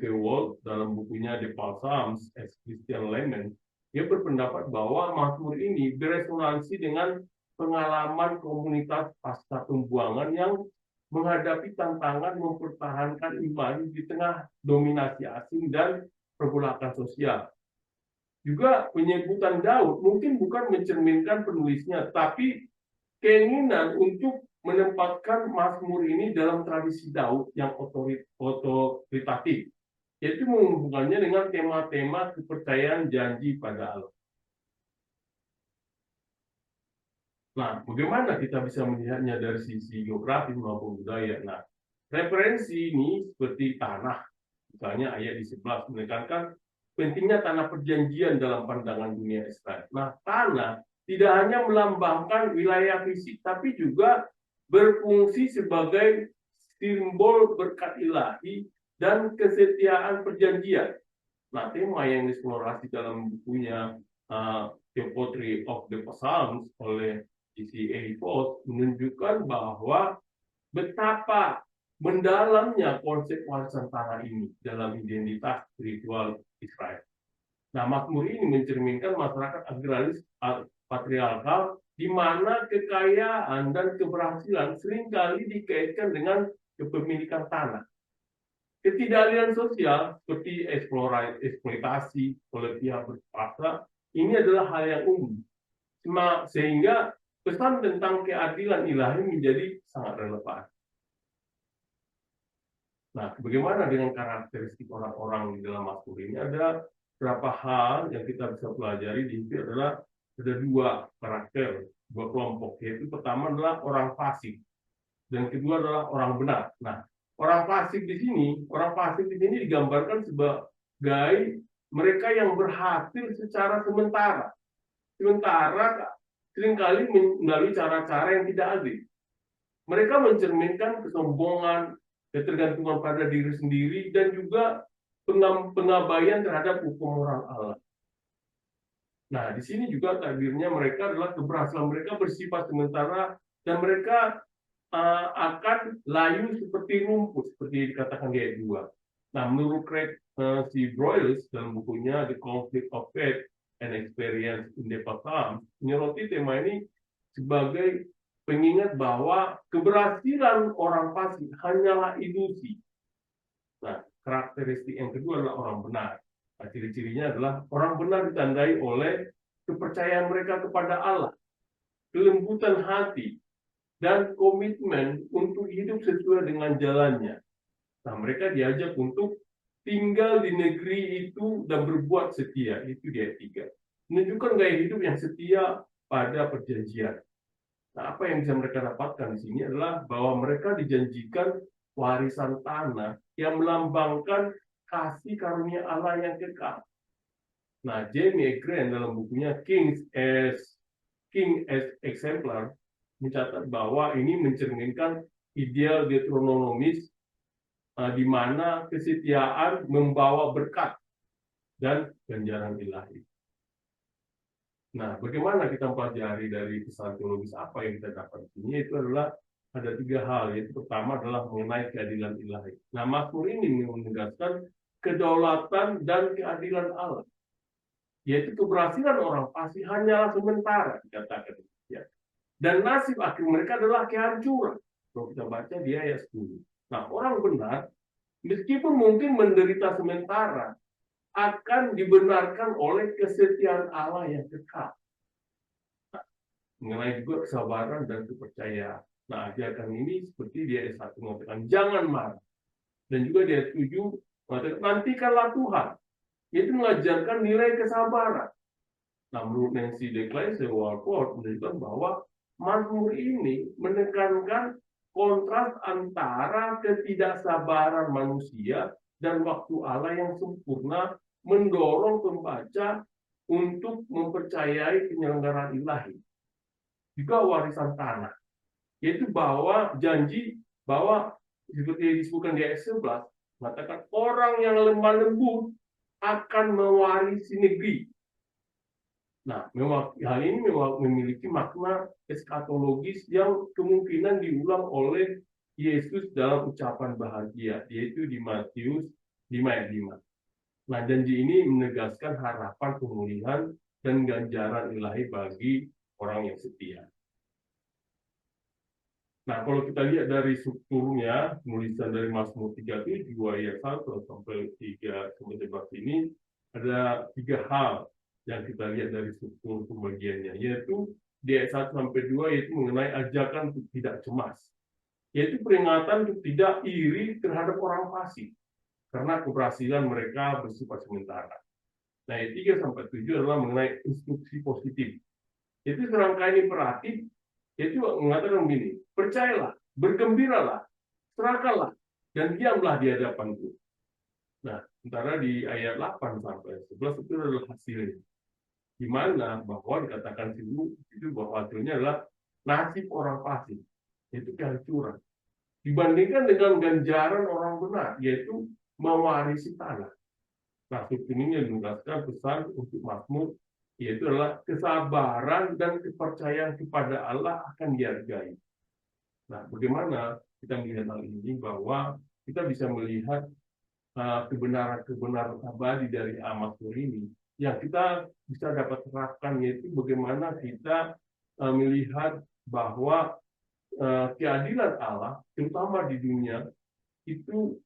Gewalt dalam bukunya The Psalms as Christian Layman, Dia berpendapat bahwa Mazmur ini beresonansi dengan pengalaman komunitas pasca pembuangan yang menghadapi tantangan mempertahankan iman di tengah dominasi asing dan pergolakan sosial. Juga penyebutan Daud mungkin bukan mencerminkan penulisnya, tapi keinginan untuk menempatkan Mazmur ini dalam tradisi Daud yang otoritatif, yaitu menghubungkannya dengan tema-tema kepercayaan janji pada Allah. Nah, bagaimana kita bisa melihatnya dari sisi geografis maupun budaya? Nah, referensi ini seperti tanah, misalnya ayat di 11 menekankan pentingnya tanah perjanjian dalam pandangan dunia Israel. Nah, tanah tidak hanya melambangkan wilayah fisik, tapi juga berfungsi sebagai simbol berkat ilahi dan kesetiaan perjanjian. Nah, tema yang dieksplorasi dalam bukunya The Poetry of the Psalms oleh C.A. Voss menunjukkan bahwa betapa mendalamnya konsep warisan tanah ini dalam identitas spiritual Israel. Nah, Mazmur ini mencerminkan masyarakat agraris patriarkal di mana kekayaan dan keberhasilan seringkali dikaitkan dengan kepemilikan tanah. Ketidakadilan sosial seperti eksploitasi oleh pihak berkuasa ini adalah hal yang umum, sehingga pesan tentang keadilan ilahi menjadi sangat relevan. Nah, bagaimana dengan karakteristik orang-orang di dalam Mazmur ini? Ada beberapa hal yang kita bisa pelajari di sini adalah ada dua karakter, dua kelompok, yaitu pertama adalah orang fasik dan kedua adalah orang benar. Nah, orang fasik di sini digambarkan sebagai mereka yang berhasil secara sementara seringkali melalui cara-cara yang tidak adil. Mereka mencerminkan kesombongan, ketergantungan pada diri sendiri, dan juga pengabaian terhadap hukum moral Allah. Nah, di sini juga takdirnya mereka adalah keberhasilan mereka bersifat sementara dan mereka akan layu seperti rumput, seperti dikatakan di ayat 2. Nah, menurut Craig C. Broyles dalam bukunya The Conflict of Faith and Experience in the Psalms, menyoroti tema ini sebagai pengingat bahwa keberhasilan orang fasik hanyalah ilusi. Nah, karakteristik yang kedua adalah orang benar. Nah, ciri-cirinya adalah orang benar ditandai oleh kepercayaan mereka kepada Allah, kelembutan hati, dan komitmen untuk hidup sesuai dengan jalannya. Nah, mereka diajak untuk tinggal di negeri itu dan berbuat setia. Itu di ayat 3. Menunjukkan gaya hidup yang setia pada perjanjian. Nah, apa yang bisa mereka dapatkan di sini adalah bahwa mereka dijanjikan warisan tanah yang melambangkan kasih karunia Allah yang kekal. Nah, Jamie Grant dalam bukunya King as Exemplar mencatat bahwa ini mencerminkan ideal Deuteronomis di mana kesetiaan membawa berkat dan ganjaran ilahi. Nah, bagaimana kita mempelajari dari pesan teologis apa yang kita dapat di sini? Itu adalah ada 3 hal, yaitu pertama adalah mengenai keadilan ilahi. Nah, Mazmur ini menegaskan kedaulatan dan keadilan Allah, yaitu keberhasilan orang fasik hanyalah sementara, dikatakan. Ya. Dan nasib akhir mereka adalah kehancuran. Kalau kita baca di ayat 10. Nah, orang benar, meskipun mungkin menderita sementara, akan dibenarkan oleh kesetiaan Allah yang kekal. Nah, mengenai juga kesabaran dan kepercayaan. Nah, ajakan ini seperti di ayat 1 mengatakan, jangan marah. Dan juga di ayat 7 mengatakan, nantikanlah Tuhan. Yaitu mengajarkan nilai kesabaran. Nah, menurut Nancy DeClaire Walford menunjukkan bahwa Mazmur ini menekankan kontras antara ketidaksabaran manusia dan waktu Allah yang sempurna, mendorong pembaca untuk mempercayai penyelenggaraan ilahi. Juga warisan tanah, yaitu bahwa janji bahwa seperti disebutkan di ayat 11, mengatakan orang yang lemah lembut akan mewarisi negeri. Nah, hal ini memiliki makna eskatologis yang kemungkinan diulang oleh Yesus dalam ucapan bahagia, yaitu di Matius 5 ayat 5. Nah, janji ini menegaskan harapan pemulihan dan ganjaran ilahi bagi orang yang setia. Nah, kalau kita lihat dari strukturnya, tulisan dari Mazmur 37 ayat 1 sampai 3 sampai 11 ini, ada 3 hal yang kita lihat dari struktur pembagiannya, yaitu di ayat 1 sampai 2 yaitu mengenai ajakan untuk tidak cemas, yaitu peringatan untuk tidak iri terhadap orang fasik, karena keberhasilan mereka bersifat sementara. Nah, ayat 3 sampai 7 adalah mengenai instruksi positif. Itu serangkaian imperatif, yaitu mengatakan begini, percayalah, bergembiralah, serahkanlah, dan diamlah di hadapanku. Nah, sementara di ayat 8 sampai 11 itu adalah hasilnya. Di mana bahwa dikatakan itu bahwa hasilnya adalah nasib orang fasik, yaitu kehancuran. Dibandingkan dengan ganjaran orang benar, yaitu mewarisi tanah. Nah, ini menegaskan pesan untuk Mazmur, yaitu adalah kesabaran dan kepercayaan kepada Allah akan dihargai. Nah, bagaimana kita melihat hal ini, bahwa kita bisa melihat kebenaran-kebenaran abadi dari Mazmur ini yang kita bisa dapat terapkan, yaitu bagaimana kita melihat bahwa keadilan Allah, terutama di dunia, itu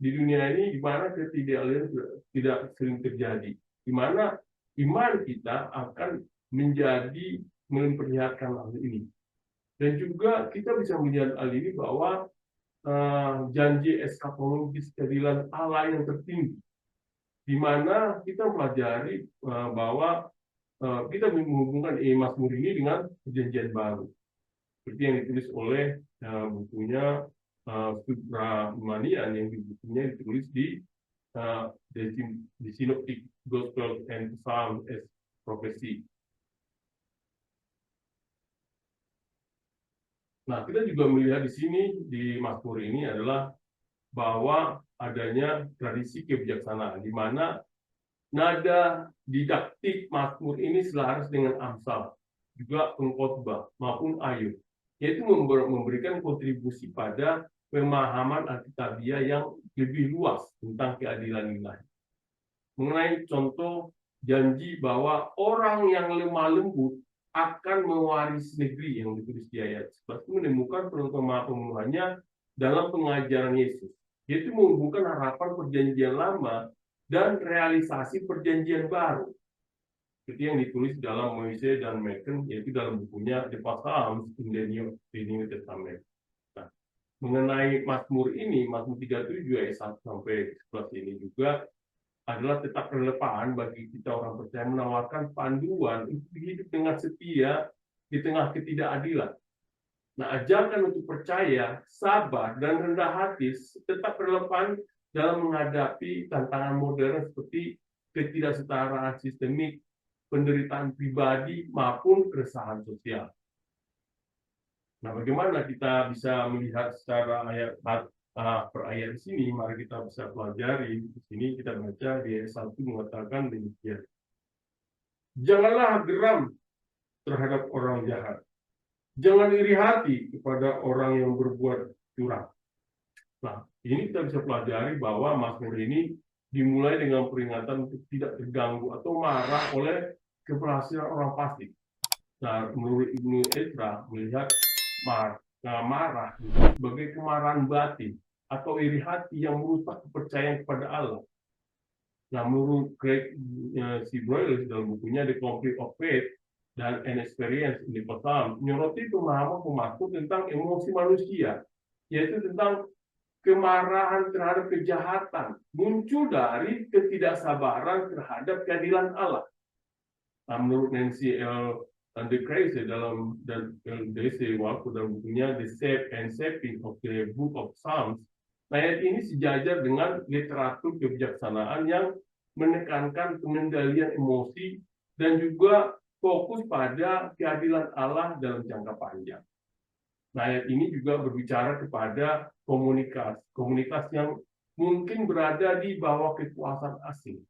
di dunia ini di mana ketidakadilan tidak sering terjadi, di mana iman kita akan menjadi memperlihatkan hal ini. Dan juga kita bisa melihat hal ini bahwa janji eskatologis keadilan Allah yang tertinggi, di mana kita pelajari bahwa kita menghubungkan Mazmur ini dengan perjanjian baru, seperti yang ditulis oleh bukunya Subramanian, yang bukunya ditulis di Synoptic Gospel and Psalms as Prophecy. Nah, kita juga melihat di sini di Mazmur ini adalah bahwa adanya tradisi kebijaksanaan, di mana nada didaktik Mazmur ini selaras dengan Amsal, juga pengkhotbah maupun Ayub, yaitu memberikan kontribusi pada pemahaman Alkitabiah yang lebih luas tentang keadilan ilahi. Mengenai contoh janji bahwa orang yang lemah lembut akan mewarisi negeri yang ditulis di ayat 11, menemukan pemenuhannya dalam pengajaran Yesus, yaitu menghubungkan harapan perjanjian lama dan realisasi perjanjian baru, seperti yang ditulis dalam Moise dan Macon, yaitu dalam bukunya The Psalms in the New Testament. Nah, mengenai Mazmur ini, Mazmur 37 ayat 1 sampai 11 ini juga adalah tetap relevan bagi kita orang percaya, menawarkan panduan untuk hidup dengan setia di tengah ketidakadilan. Nah, ajakan untuk percaya, sabar, dan rendah hati tetap relevan dalam menghadapi tantangan modern seperti ketidaksetaraan sistemik, penderitaan pribadi, maupun keresahan sosial. Nah, bagaimana kita bisa melihat secara ayat per ayat di sini? Mari kita bisa pelajari. Di sini kita baca di ayat 1 mengatakan demikian. Janganlah geram terhadap orang jahat. Jangan iri hati kepada orang yang berbuat curang. Nah, ini kita bisa pelajari bahwa Mazmur ini dimulai dengan peringatan untuk tidak terganggu atau marah oleh keberhasilan orang fasik. Nah, menurut Ibnu Ezra melihat marah sebagai kemarahan batin atau iri hati yang merusak kepercayaan kepada Allah. Nah, menurut Craig C. Broyles dalam bukunya The Conflict of Faith dan an Experience in the Psalms, menyoroti pemahaman pemasuk tentang emosi manusia, yaitu tentang kemarahan terhadap kejahatan muncul dari ketidaksabaran terhadap keadilan Allah. Nah, menurut Nancy L. DeCrazy dalam bukunya The Shape and Shaping of the Book of Psalms, ayat ini sejajar dengan literatur kebijaksanaan yang menekankan pengendalian emosi dan juga fokus pada keadilan Allah dalam jangka panjang. Nah, ayat ini juga berbicara kepada komunitas yang mungkin berada di bawah kekuasaan asing,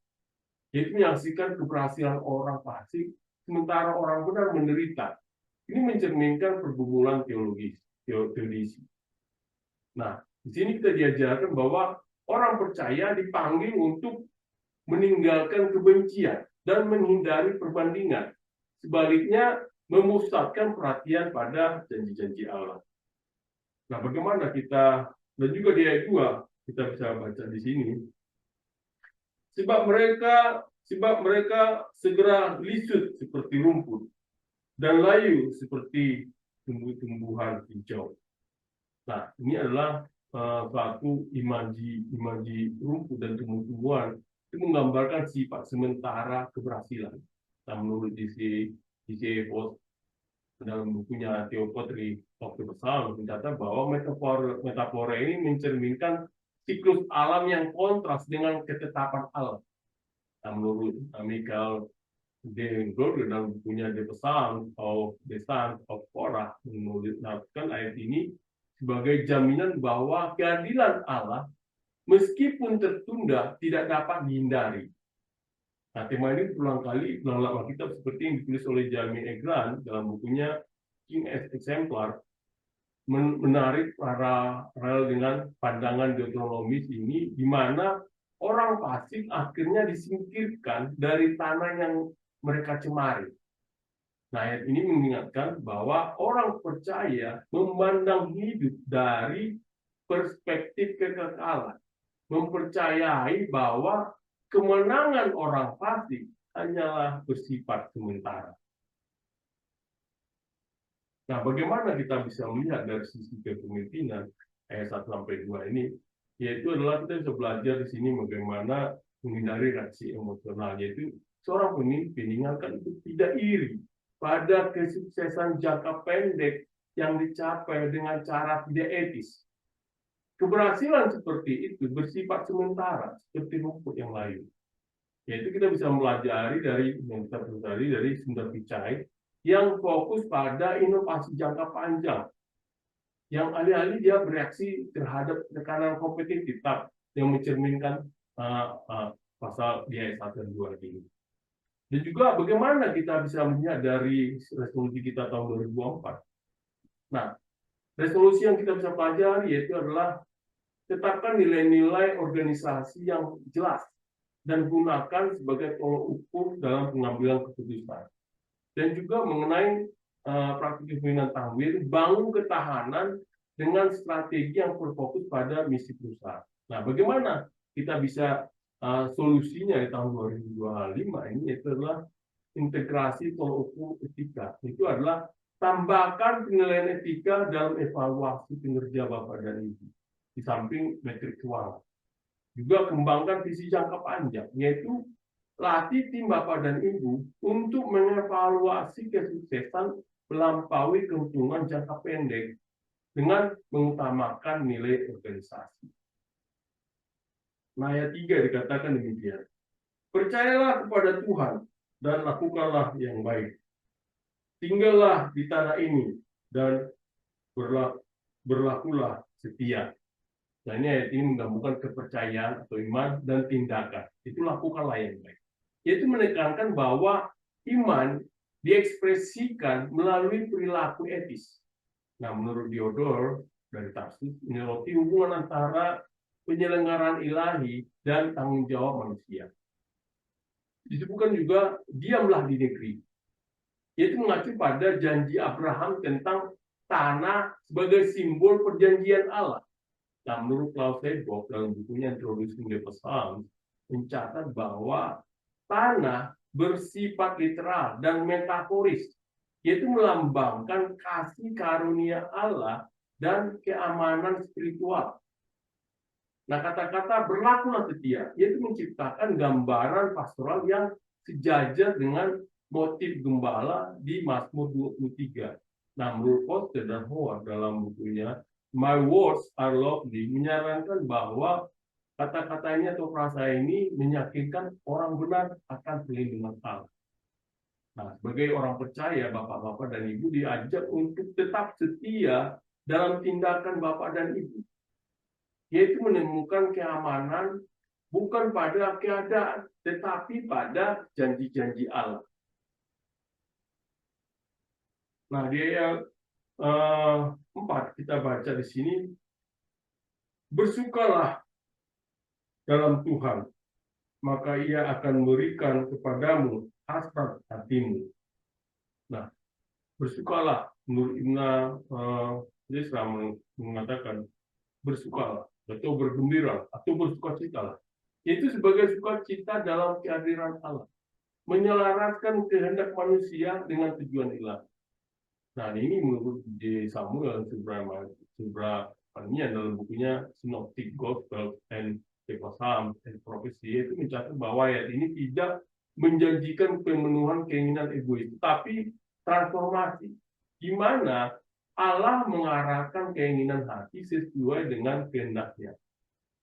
yaitu menyaksikan keberhasilan orang fasik sementara orang benar menderita. Ini mencerminkan pergumulan teologis. Nah, di sini kita diajarkan bahwa orang percaya dipanggil untuk meninggalkan kebencian dan menghindari perbandingan. Sebaliknya, memusatkan perhatian pada janji-janji Allah. Nah, bagaimana kita, dan juga di ayat 2, kita bisa baca di sini, sebab mereka segera lisut seperti rumput dan layu seperti tumbuh-tumbuhan hijau. Nah, ini adalah suatu imaji rumput dan tumbuh-tumbuhan itu menggambarkan sifat sementara keberhasilan. Nah, menurut D.C. Evos dalam bukunya Theopatry of the Psalms mencatat bahwa metafora ini mencerminkan siklus alam yang kontras dengan ketetapan Allah. Nah, menurut Michael D. Gordon dalam bukunya The Psalms of the Sons of Korah menuliskan ayat ini sebagai jaminan bahwa keadilan Allah meskipun tertunda tidak dapat dihindari. Nah, tema ini berulang dalam Alkitab seperti yang ditulis oleh Jeremy Eglan dalam bukunya King Exemplar, menarik paralel dengan pandangan Deuteronomis ini, di mana orang fasik akhirnya disingkirkan dari tanah yang mereka cemari. Nah, ayat ini mengingatkan bahwa orang percaya memandang hidup dari perspektif kekekalan, mempercayai bahwa kemenangan orang fasik hanyalah bersifat sementara. Nah, bagaimana kita bisa melihat dari sisi kepemimpinan ayat 1 sampai 2 ini? Yaitu adalah kita bisa belajar di sini bagaimana menghindari reaksi emosional, yaitu seorang pemimpin ingatkan itu tidak iri pada kesuksesan jangka pendek yang dicapai dengan cara tidak etis. Keberhasilan seperti itu bersifat sementara, seperti rumput yang layu. Yaitu kita bisa pelajari dari Sundar Pichai yang fokus pada inovasi jangka panjang. Yang alih-alih dia bereaksi terhadap tekanan kompetitif yang mencerminkan pasal di ayat 1 dan 2 ini. Dan juga bagaimana kita bisa melihat dari resolusi kita tahun 2024. Nah, resolusi yang kita bisa pelajari yaitu adalah tetapkan nilai-nilai organisasi yang jelas dan gunakan sebagai tolok ukur dalam pengambilan keputusan. Dan juga mengenai praktik kepemimpinan tangguh, bangun ketahanan dengan strategi yang berfokus pada misi perusahaan. Nah, bagaimana kita bisa solusinya di tahun 2025 ini, yaitu adalah integrasi tolok ukur etika. Itu adalah tambahkan penilaian etika dalam evaluasi kinerja Bapak dan Ibu, di samping metrik keuangan. Juga kembangkan visi jangka panjang, yaitu latih tim Bapak dan Ibu untuk mengevaluasi kesuksesan melampaui keuntungan jangka pendek dengan mengutamakan nilai organisasi. Nah, ayat 3 dikatakan demikian. Percayalah kepada Tuhan dan lakukanlah yang baik. Tinggallah di tanah ini dan berlakulah setia. Nah, ini ayat ini menggabungkan kepercayaan atau iman dan tindakan. Itu lakukanlah yang baik. Yaitu menekankan bahwa iman diekspresikan melalui perilaku etis. Nah, menurut Diodor dari Tarsus, menyoroti hubungan antara penyelenggaraan ilahi dan tanggung jawab manusia. Disebutkan juga diamlah di negeri, yaitu mengacu pada janji Abraham tentang tanah sebagai simbol perjanjian Allah. Nah, menurut Klaus Seibok dalam bukunya Introducing the Psalms mencatat bahwa tanah bersifat literal dan metaforis, yaitu melambangkan kasih karunia Allah dan keamanan spiritual. Nah, kata-kata berlakulah setia, yaitu menciptakan gambaran pastoral yang sejajar dengan motif gembala di Mazmur 23. Nah, menurut Foster dan Howard dalam bukunya My Words Are Lovely menyarankan bahwa kata-katanya atau frasa ini meyakinkan orang benar akan perlindungan Allah. Nah, sebagai orang percaya, Bapak-bapak dan Ibu diajak untuk tetap setia dalam tindakan Bapak dan Ibu, yaitu menemukan keamanan bukan pada keadaan, tetapi pada janji-janji Allah. Nah, di ayat 4 kita baca di sini, bersukalah dalam Tuhan, maka Ia akan memberikan kepadamu hasrat hatimu. Nah, bersukalah. Menurut Ibn Yesra mengatakan bersukalah atau bergembira atau bersukacitalah. Itu sebagai sukacita dalam kehadiran Allah, menyelaraskan kehendak manusia dengan tujuan ilahi. Nah, ini menurut J. Samuel Subrahmanyana dalam bukunya Synoptic Gospel and Psalms and Prophecy, itu mencatat bahwa ayat ini tidak menjanjikan pemenuhan keinginan egois, tapi transformasi, di mana Allah mengarahkan keinginan hati sesuai dengan kehendaknya,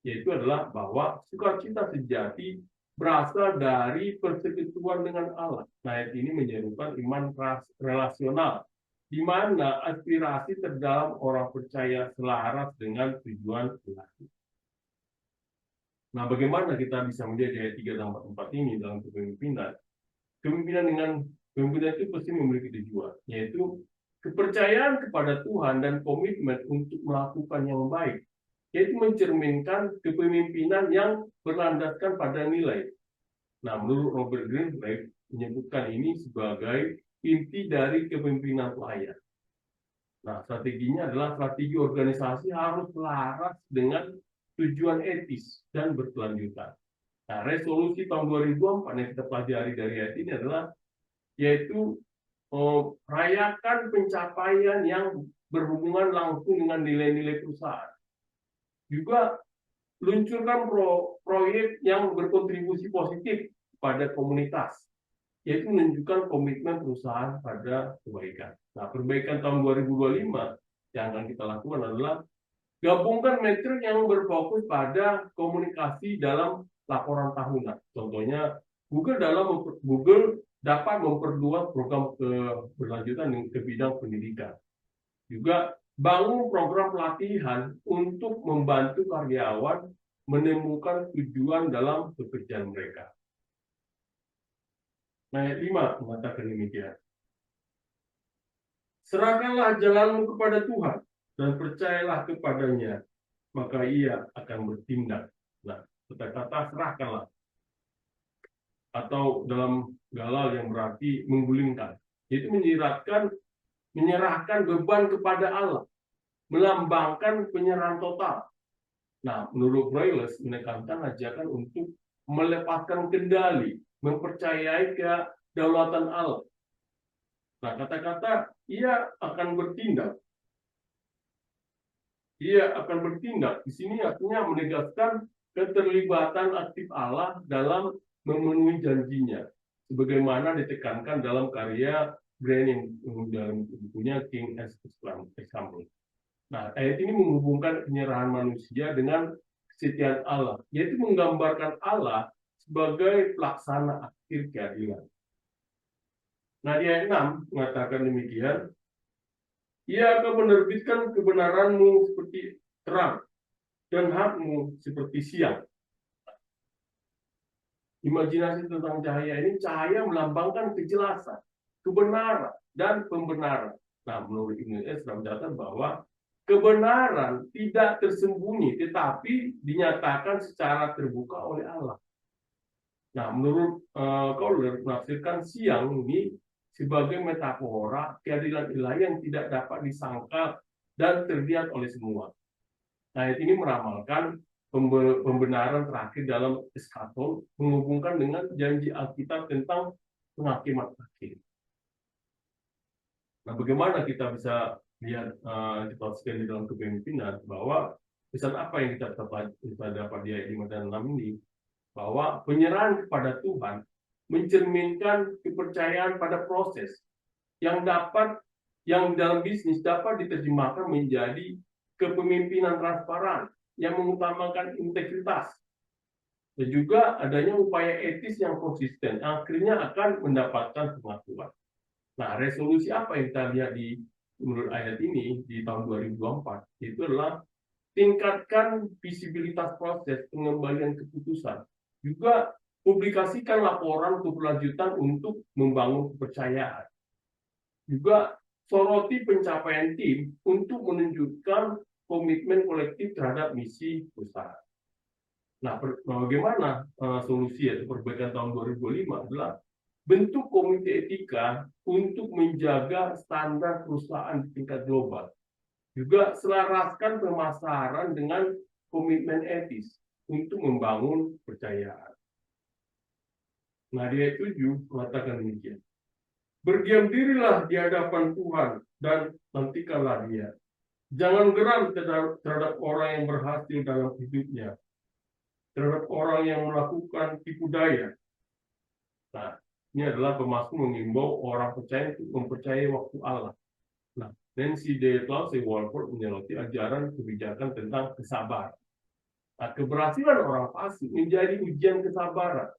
yaitu adalah bahwa sukacita sejati berasal dari persekutuan dengan Allah. Nah, ayat ini menyerukan iman relasional, di mana aspirasi terdalam orang percaya selaras dengan tujuan ilahi. Nah, bagaimana kita bisa melihat ayat 3 dan 4 ini dalam kepemimpinan? Kepemimpinan itu pasti memiliki tujuan, yaitu kepercayaan kepada Tuhan dan komitmen untuk melakukan yang baik, yaitu mencerminkan kepemimpinan yang berlandaskan pada nilai. Nah, menurut Robert Greenblatt menyebutkan ini sebagai inti dari kepemimpinan pelayan. Nah, strateginya adalah strategi organisasi harus selaras dengan tujuan etis dan berkelanjutan. Nah, resolusi tahun 2004 yang kita pelajari dari ayat ini adalah yaitu rayakan pencapaian yang berhubungan langsung dengan nilai-nilai perusahaan. Juga luncurkan proyek yang berkontribusi positif pada komunitas, yaitu menunjukkan komitmen perusahaan pada kebaikan. Nah, perbaikan tahun 2025 yang akan kita lakukan adalah gabungkan metrik yang berfokus pada komunikasi dalam laporan tahunan. Contohnya, Google dapat memperluas program keberlanjutan ke bidang pendidikan. Juga bangun program pelatihan untuk membantu karyawan menemukan tujuan dalam pekerjaan mereka. Nah, ayat 5 mengatakan demikian. Serahkanlah jalanmu kepada Tuhan dan percayalah kepadanya, maka Ia akan bertindak. Nah, kata-kata serahkanlah, atau dalam Galal yang berarti menggulingkan, itu menyerahkan beban kepada Allah, melambangkan penyerahan total. Nah, menurut Brailes menekankan ajakan untuk melepaskan kendali, mempercayai kedaulatan Allah. Nah, kata-kata Ia akan bertindak. Ia akan bertindak. Di sini artinya menegaskan keterlibatan aktif Allah dalam memenuhi janjinya, sebagaimana ditekankan dalam karya Green dalam bukunya King as Example. Nah, ayat ini menghubungkan penyerahan manusia dengan kesetiaan Allah, yaitu menggambarkan Allah sebagai pelaksana akhir keadilan. Nah, di ayat 6 mengatakan demikian, Ia akan menerbitkan kebenaranmu seperti terang dan hakmu seperti siang. Imajinasi tentang cahaya ini, cahaya melambangkan kejelasan, kebenaran, dan pembenaran. Nah, menurut Ibnu Ezra mencatat bahwa kebenaran tidak tersembunyi, tetapi dinyatakan secara terbuka oleh Allah. Nah, menurut Kohler, menafsirkan siang ini sebagai metafora keadilan ilahi yang tidak dapat disangkal dan terlihat oleh semua. Ayat ini meramalkan pembenaran terakhir dalam eskaton, menghubungkan dengan janji Alkitab tentang penghakiman akhir. Nah, bagaimana kita bisa lihat situasi di dalam kepemimpinan, bahwa pesan apa yang kita dapat di ayat 5 dan 6 ini, bahwa penyerahan kepada Tuhan mencerminkan kepercayaan pada proses yang dalam bisnis dapat diterjemahkan menjadi kepemimpinan transparan yang mengutamakan integritas, dan juga adanya upaya etis yang konsisten yang akhirnya akan mendapatkan pengakuan. Nah, resolusi apa yang kita lihat di menurut ayat ini di tahun 2024 itu adalah tingkatkan visibilitas proses pengembalian keputusan, juga publikasikan laporan keberlanjutan untuk membangun kepercayaan. Juga soroti pencapaian tim untuk menunjukkan komitmen kolektif terhadap misi perusahaan. Nah, bagaimana solusi atau perbaikan tahun 2005 adalah bentuk komite etika untuk menjaga standar perusahaan di tingkat global. Juga selaraskan pemasaran dengan komitmen etis untuk membangun kepercayaan. Nah, dia 7 mengatakan demikian. Berdiam dirilah di hadapan Tuhan dan nantikanlah Dia. Jangan geram terhadap orang yang berhasil dalam hidupnya, terhadap orang yang melakukan tipu daya. Nah, ini adalah Pemasmur mengimbau orang percaya untuk mempercayai waktu Allah. Nah, Nancy D. Clausen Walford menyoroti ajaran kebijakan tentang kesabaran. Nah, keberhasilan orang fasik menjadi ujian kesabaran.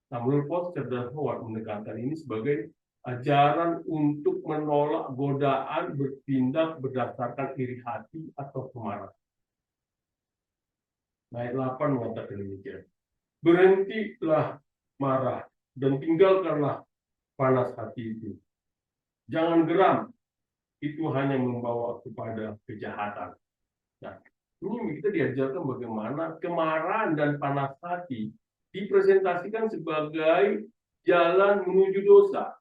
Nah, menurut Foster dan Howard menekankan ini sebagai ajaran untuk menolak godaan bertindak berdasarkan iri hati atau kemarahan. Nah, ayat 8 mengatakan demikian. Berhentilah marah dan tinggalkanlah panas hati itu. Jangan geram, itu hanya membawa kepada kejahatan. Nah, ini kita diajarkan bagaimana kemarahan dan panas hati dipresentasikan sebagai jalan menuju dosa.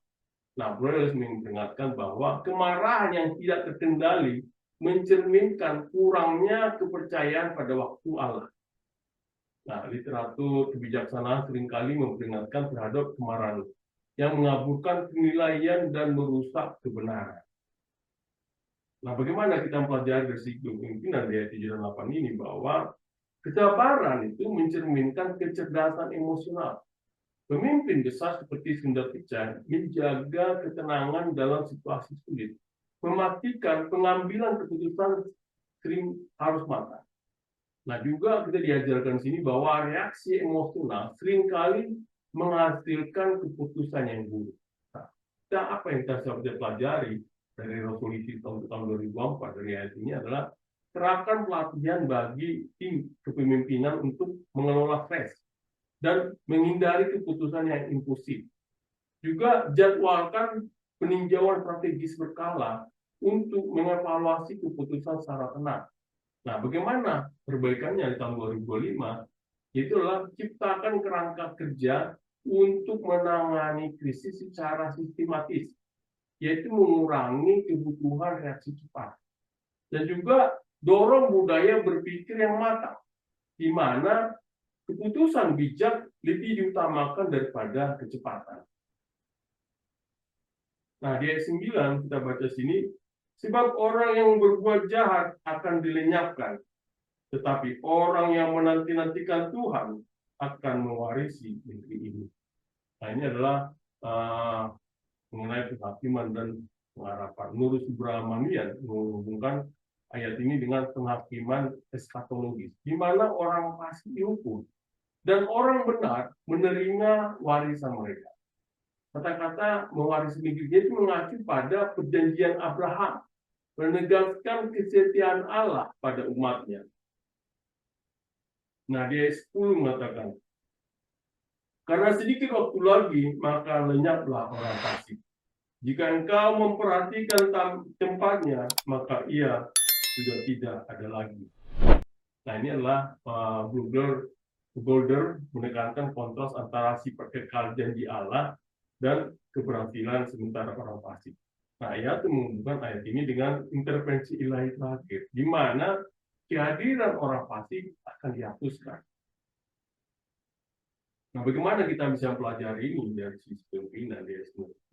Nah, Breuer mengingatkan bahwa kemarahan yang tidak terkendali mencerminkan kurangnya kepercayaan pada waktu Allah. Nah, literatur kebijaksanaan seringkali memperingatkan terhadap kemarahan yang mengaburkan penilaian dan merusak kebenaran. Nah, bagaimana kita mempelajari dari segi pemimpinan di ayat 7 dan 8 ini bahwa kesabaran itu mencerminkan kecerdasan emosional. Pemimpin besar seperti Sundar Pichai menjaga ketenangan dalam situasi sulit, memastikan pengambilan keputusan sering harus matang. Nah, juga kita diajarkan sini bahwa reaksi emosional seringkali menghasilkan keputusan yang buruk. Nah, apa yang kita pelajari dari resolusi tahun 2004 dari ayat ini adalah terapkan pelatihan bagi tim kepemimpinan untuk mengelola stres dan menghindari keputusan yang impulsif. Juga jadwalkan peninjauan strategis berkala untuk mengevaluasi keputusan secara tenang. Nah, bagaimana perbaikannya di tahun 2005? Itu adalah ciptakan kerangka kerja untuk menangani krisis secara sistematis, yaitu mengurangi kebutuhan reaksi cepat. Dan juga dorong budaya berpikir yang matang, di mana keputusan bijak lebih diutamakan daripada kecepatan. Nah, di ayat 9 kita baca sini, sebab orang yang berbuat jahat akan dilenyapkan, tetapi orang yang menanti-nantikan Tuhan akan mewarisi negeri ini. Nah, ini adalah mengenai penghakiman dan pengharapan. Menurut Subramanian menghubungkan ayat ini dengan penghakiman eskatologis, di mana orang fasik dihukum dan orang benar menerima warisan mereka. Kata-kata mewarisi negeri itu mengacu pada perjanjian Abraham, menegaskan kesetiaan Allah pada umatnya. Nah, di ayat 10 mengatakan, karena sedikit waktu lagi, maka lenyaplah orang fasik. Jika engkau memperhatikan tempatnya, maka ia sudah tidak ada lagi. Nah, ini adalah Golder menekankan kontras antara sifat kekal janji Allah dan keberhasilan sementara orang fasik. Nah, ia menghubungkan ayat ini dengan intervensi ilahi terakhir, di mana kehadiran orang fasik akan dihapuskan. Nah, bagaimana kita bisa mempelajari ini dari sisi pemimpinan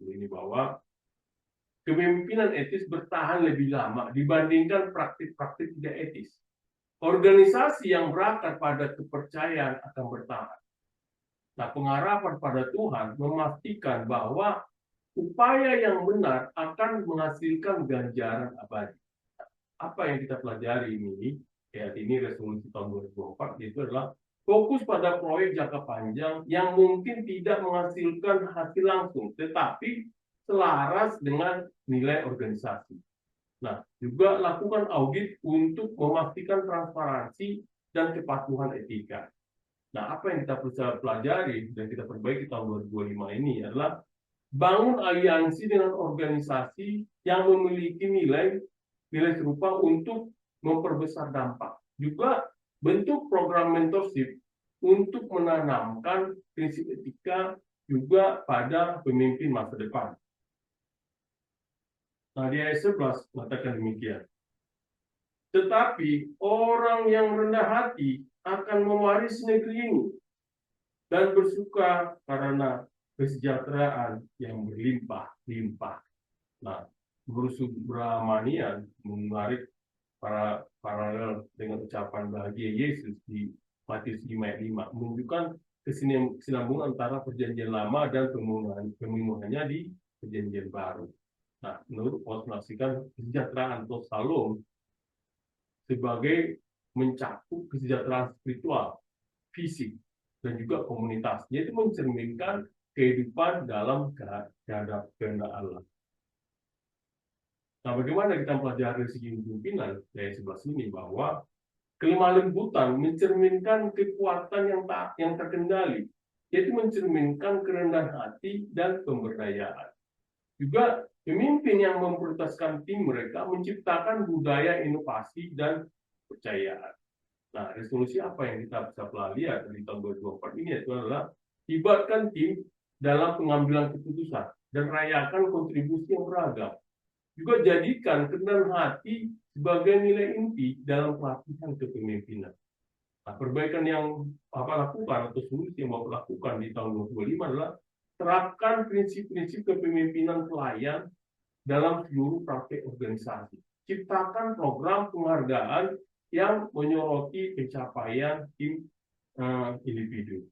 ini bahwa kepemimpinan etis bertahan lebih lama dibandingkan praktik-praktik tidak etis. Organisasi yang berakar pada kepercayaan akan bertahan. Nah, pengharapan pada Tuhan memastikan bahwa upaya yang benar akan menghasilkan ganjaran abadi. Apa yang kita pelajari ini, ini resolusi tahun 2004, itu adalah fokus pada proyek jangka panjang yang mungkin tidak menghasilkan hasil langsung, tetapi selaras dengan nilai organisasi. Nah, juga lakukan audit untuk memastikan transparansi dan kepatuhan etika. Nah, apa yang kita bisa pelajari dan kita perbaiki tahun 2005 ini adalah bangun aliansi dengan organisasi yang memiliki nilai serupa untuk memperbesar dampak. Juga bentuk program mentorship untuk menanamkan prinsip etika juga pada pemimpin masa depan. Nah, di ayat 11 mengatakan demikian. Tetapi orang yang rendah hati akan mewarisi negeri ini dan bersuka karena kesejahteraan yang berlimpah-limpah. Nah, Guru Subramanian menarik paralel dengan ucapan bahagia Yesus di Matius 5 ayat 5, menunjukkan kesinambungan antara perjanjian lama dan pemenuhannya di perjanjian baru. Nah, menurut Paulus menafsirkan kesejahteraan atau shalom sebagai mencakup kesejahteraan spiritual, fisik, dan juga komunitas, yaitu mencerminkan kehidupan dalam kehendak Allah. Nah, bagaimana kita pelajari segi pimpinan dari 11 ini, bahwa kelemah lembutan mencerminkan kekuatan yang terkendali, yaitu mencerminkan kerendahan hati dan pemberdayaan. Juga pemimpin yang memprioritaskan tim mereka menciptakan budaya inovasi dan kepercayaan. Nah, resolusi apa yang kita bisa lihat di tahun 2024 ini itu adalah libatkan tim dalam pengambilan keputusan dan rayakan kontribusi yang beragam. Juga jadikan kerendahan hati sebagai nilai inti dalam pelatihan kepemimpinan. Nah, perbaikan yang lakukan atau solusi yang Bapak lakukan di tahun 2025 adalah terapkan prinsip-prinsip kepemimpinan pelayan dalam seluruh praktek organisasi. Ciptakan program penghargaan yang menyoroti pencapaian tim individu.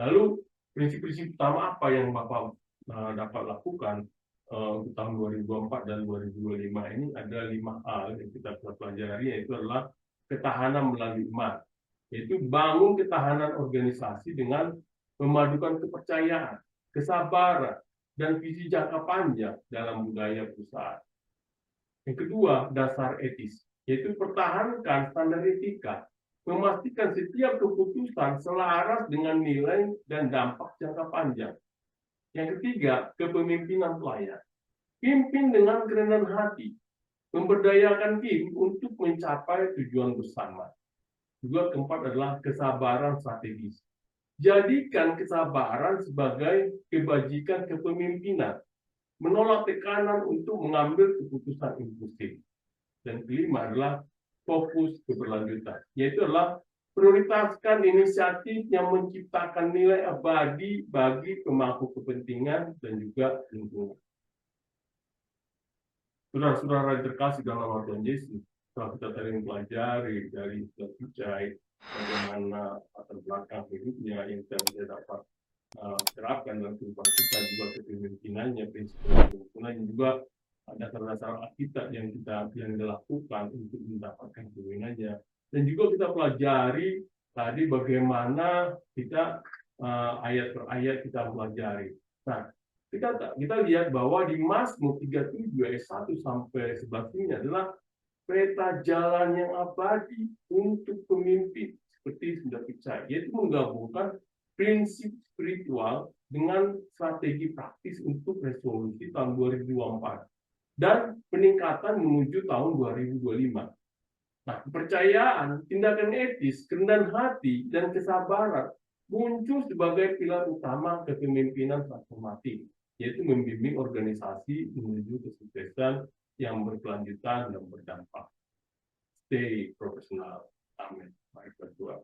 Lalu prinsip-prinsip utama apa yang Bapak dapat lakukan untuk tahun 2024 dan 2025 ini? Ada 5 hal yang kita pelajari, yaitu adalah ketahanan melalui iman, yaitu bangun ketahanan organisasi dengan memadukan kepercayaan, kesabaran, dan visi jangka panjang dalam budaya perusahaan. Yang kedua, dasar etis, yaitu pertahankan standar etika, memastikan setiap keputusan selaras dengan nilai dan dampak jangka panjang. Yang ketiga, kepemimpinan pelayan. Pimpin dengan kerendahan hati, memberdayakan tim untuk mencapai tujuan bersama. Juga keempat adalah kesabaran strategis. Jadikan kesabaran sebagai kebajikan kepemimpinan, menolak tekanan untuk mengambil keputusan impulsif. Dan kelima adalah fokus keberlanjutan, yaitu adalah prioritaskan inisiatif yang menciptakan nilai abadi bagi pemangku kepentingan dan juga lingkungan. Saudara-saudara yang terkasih dalam Tuhan Yesus, setelah kita tadi mempelajari dari Picai bagaimana latar belakang hidupnya yang kita bisa dapat terapkan dalam kehidupan kita, juga kepemimpinannya, prinsip kepemimpinannya, juga dasar-dasar Alkitab yang dilakukan untuk mendapatkan kepemimpinannya. Dan juga kita pelajari tadi bagaimana kita ayat per ayat kita pelajari. Nah, kita lihat bahwa di Mazmur 37 ayat 1 sampai 11 ini adalah peta jalan yang abadi untuk pemimpin seperti sudah Picai, yaitu menggabungkan prinsip spiritual dengan strategi praktis untuk resolusi tahun 2024 dan peningkatan menuju tahun 2025. Nah, kepercayaan, tindakan etis, kerendahan hati, dan kesabaran muncul sebagai pilar utama kepemimpinan transformatif, yaitu membimbing organisasi menuju kesuksesan yang berkelanjutan dan berdampak. Stay profesional. Amin. Mari berdoa.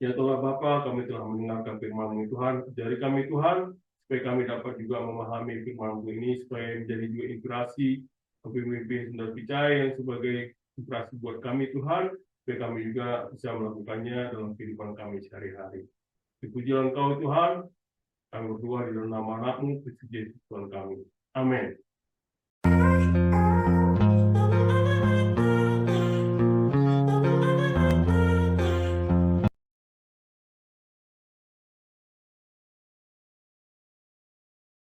Ya Tuhan Bapa, kami telah mendengarkan firman-Mu Tuhan. Dari kami Tuhan, supaya kami dapat juga memahami firman-Mu ini, supaya menjadi juga inspirasi pemimpin Saudara Picai yang sebagai inspirasi buat kami Tuhan, supaya kami juga bisa melakukannya dalam kehidupan kami sehari-hari. Dipuji Engkau Tuhan, kami berdoa di dalam nama Anakmu, Kristus Yesus Tuhan kami. Amin.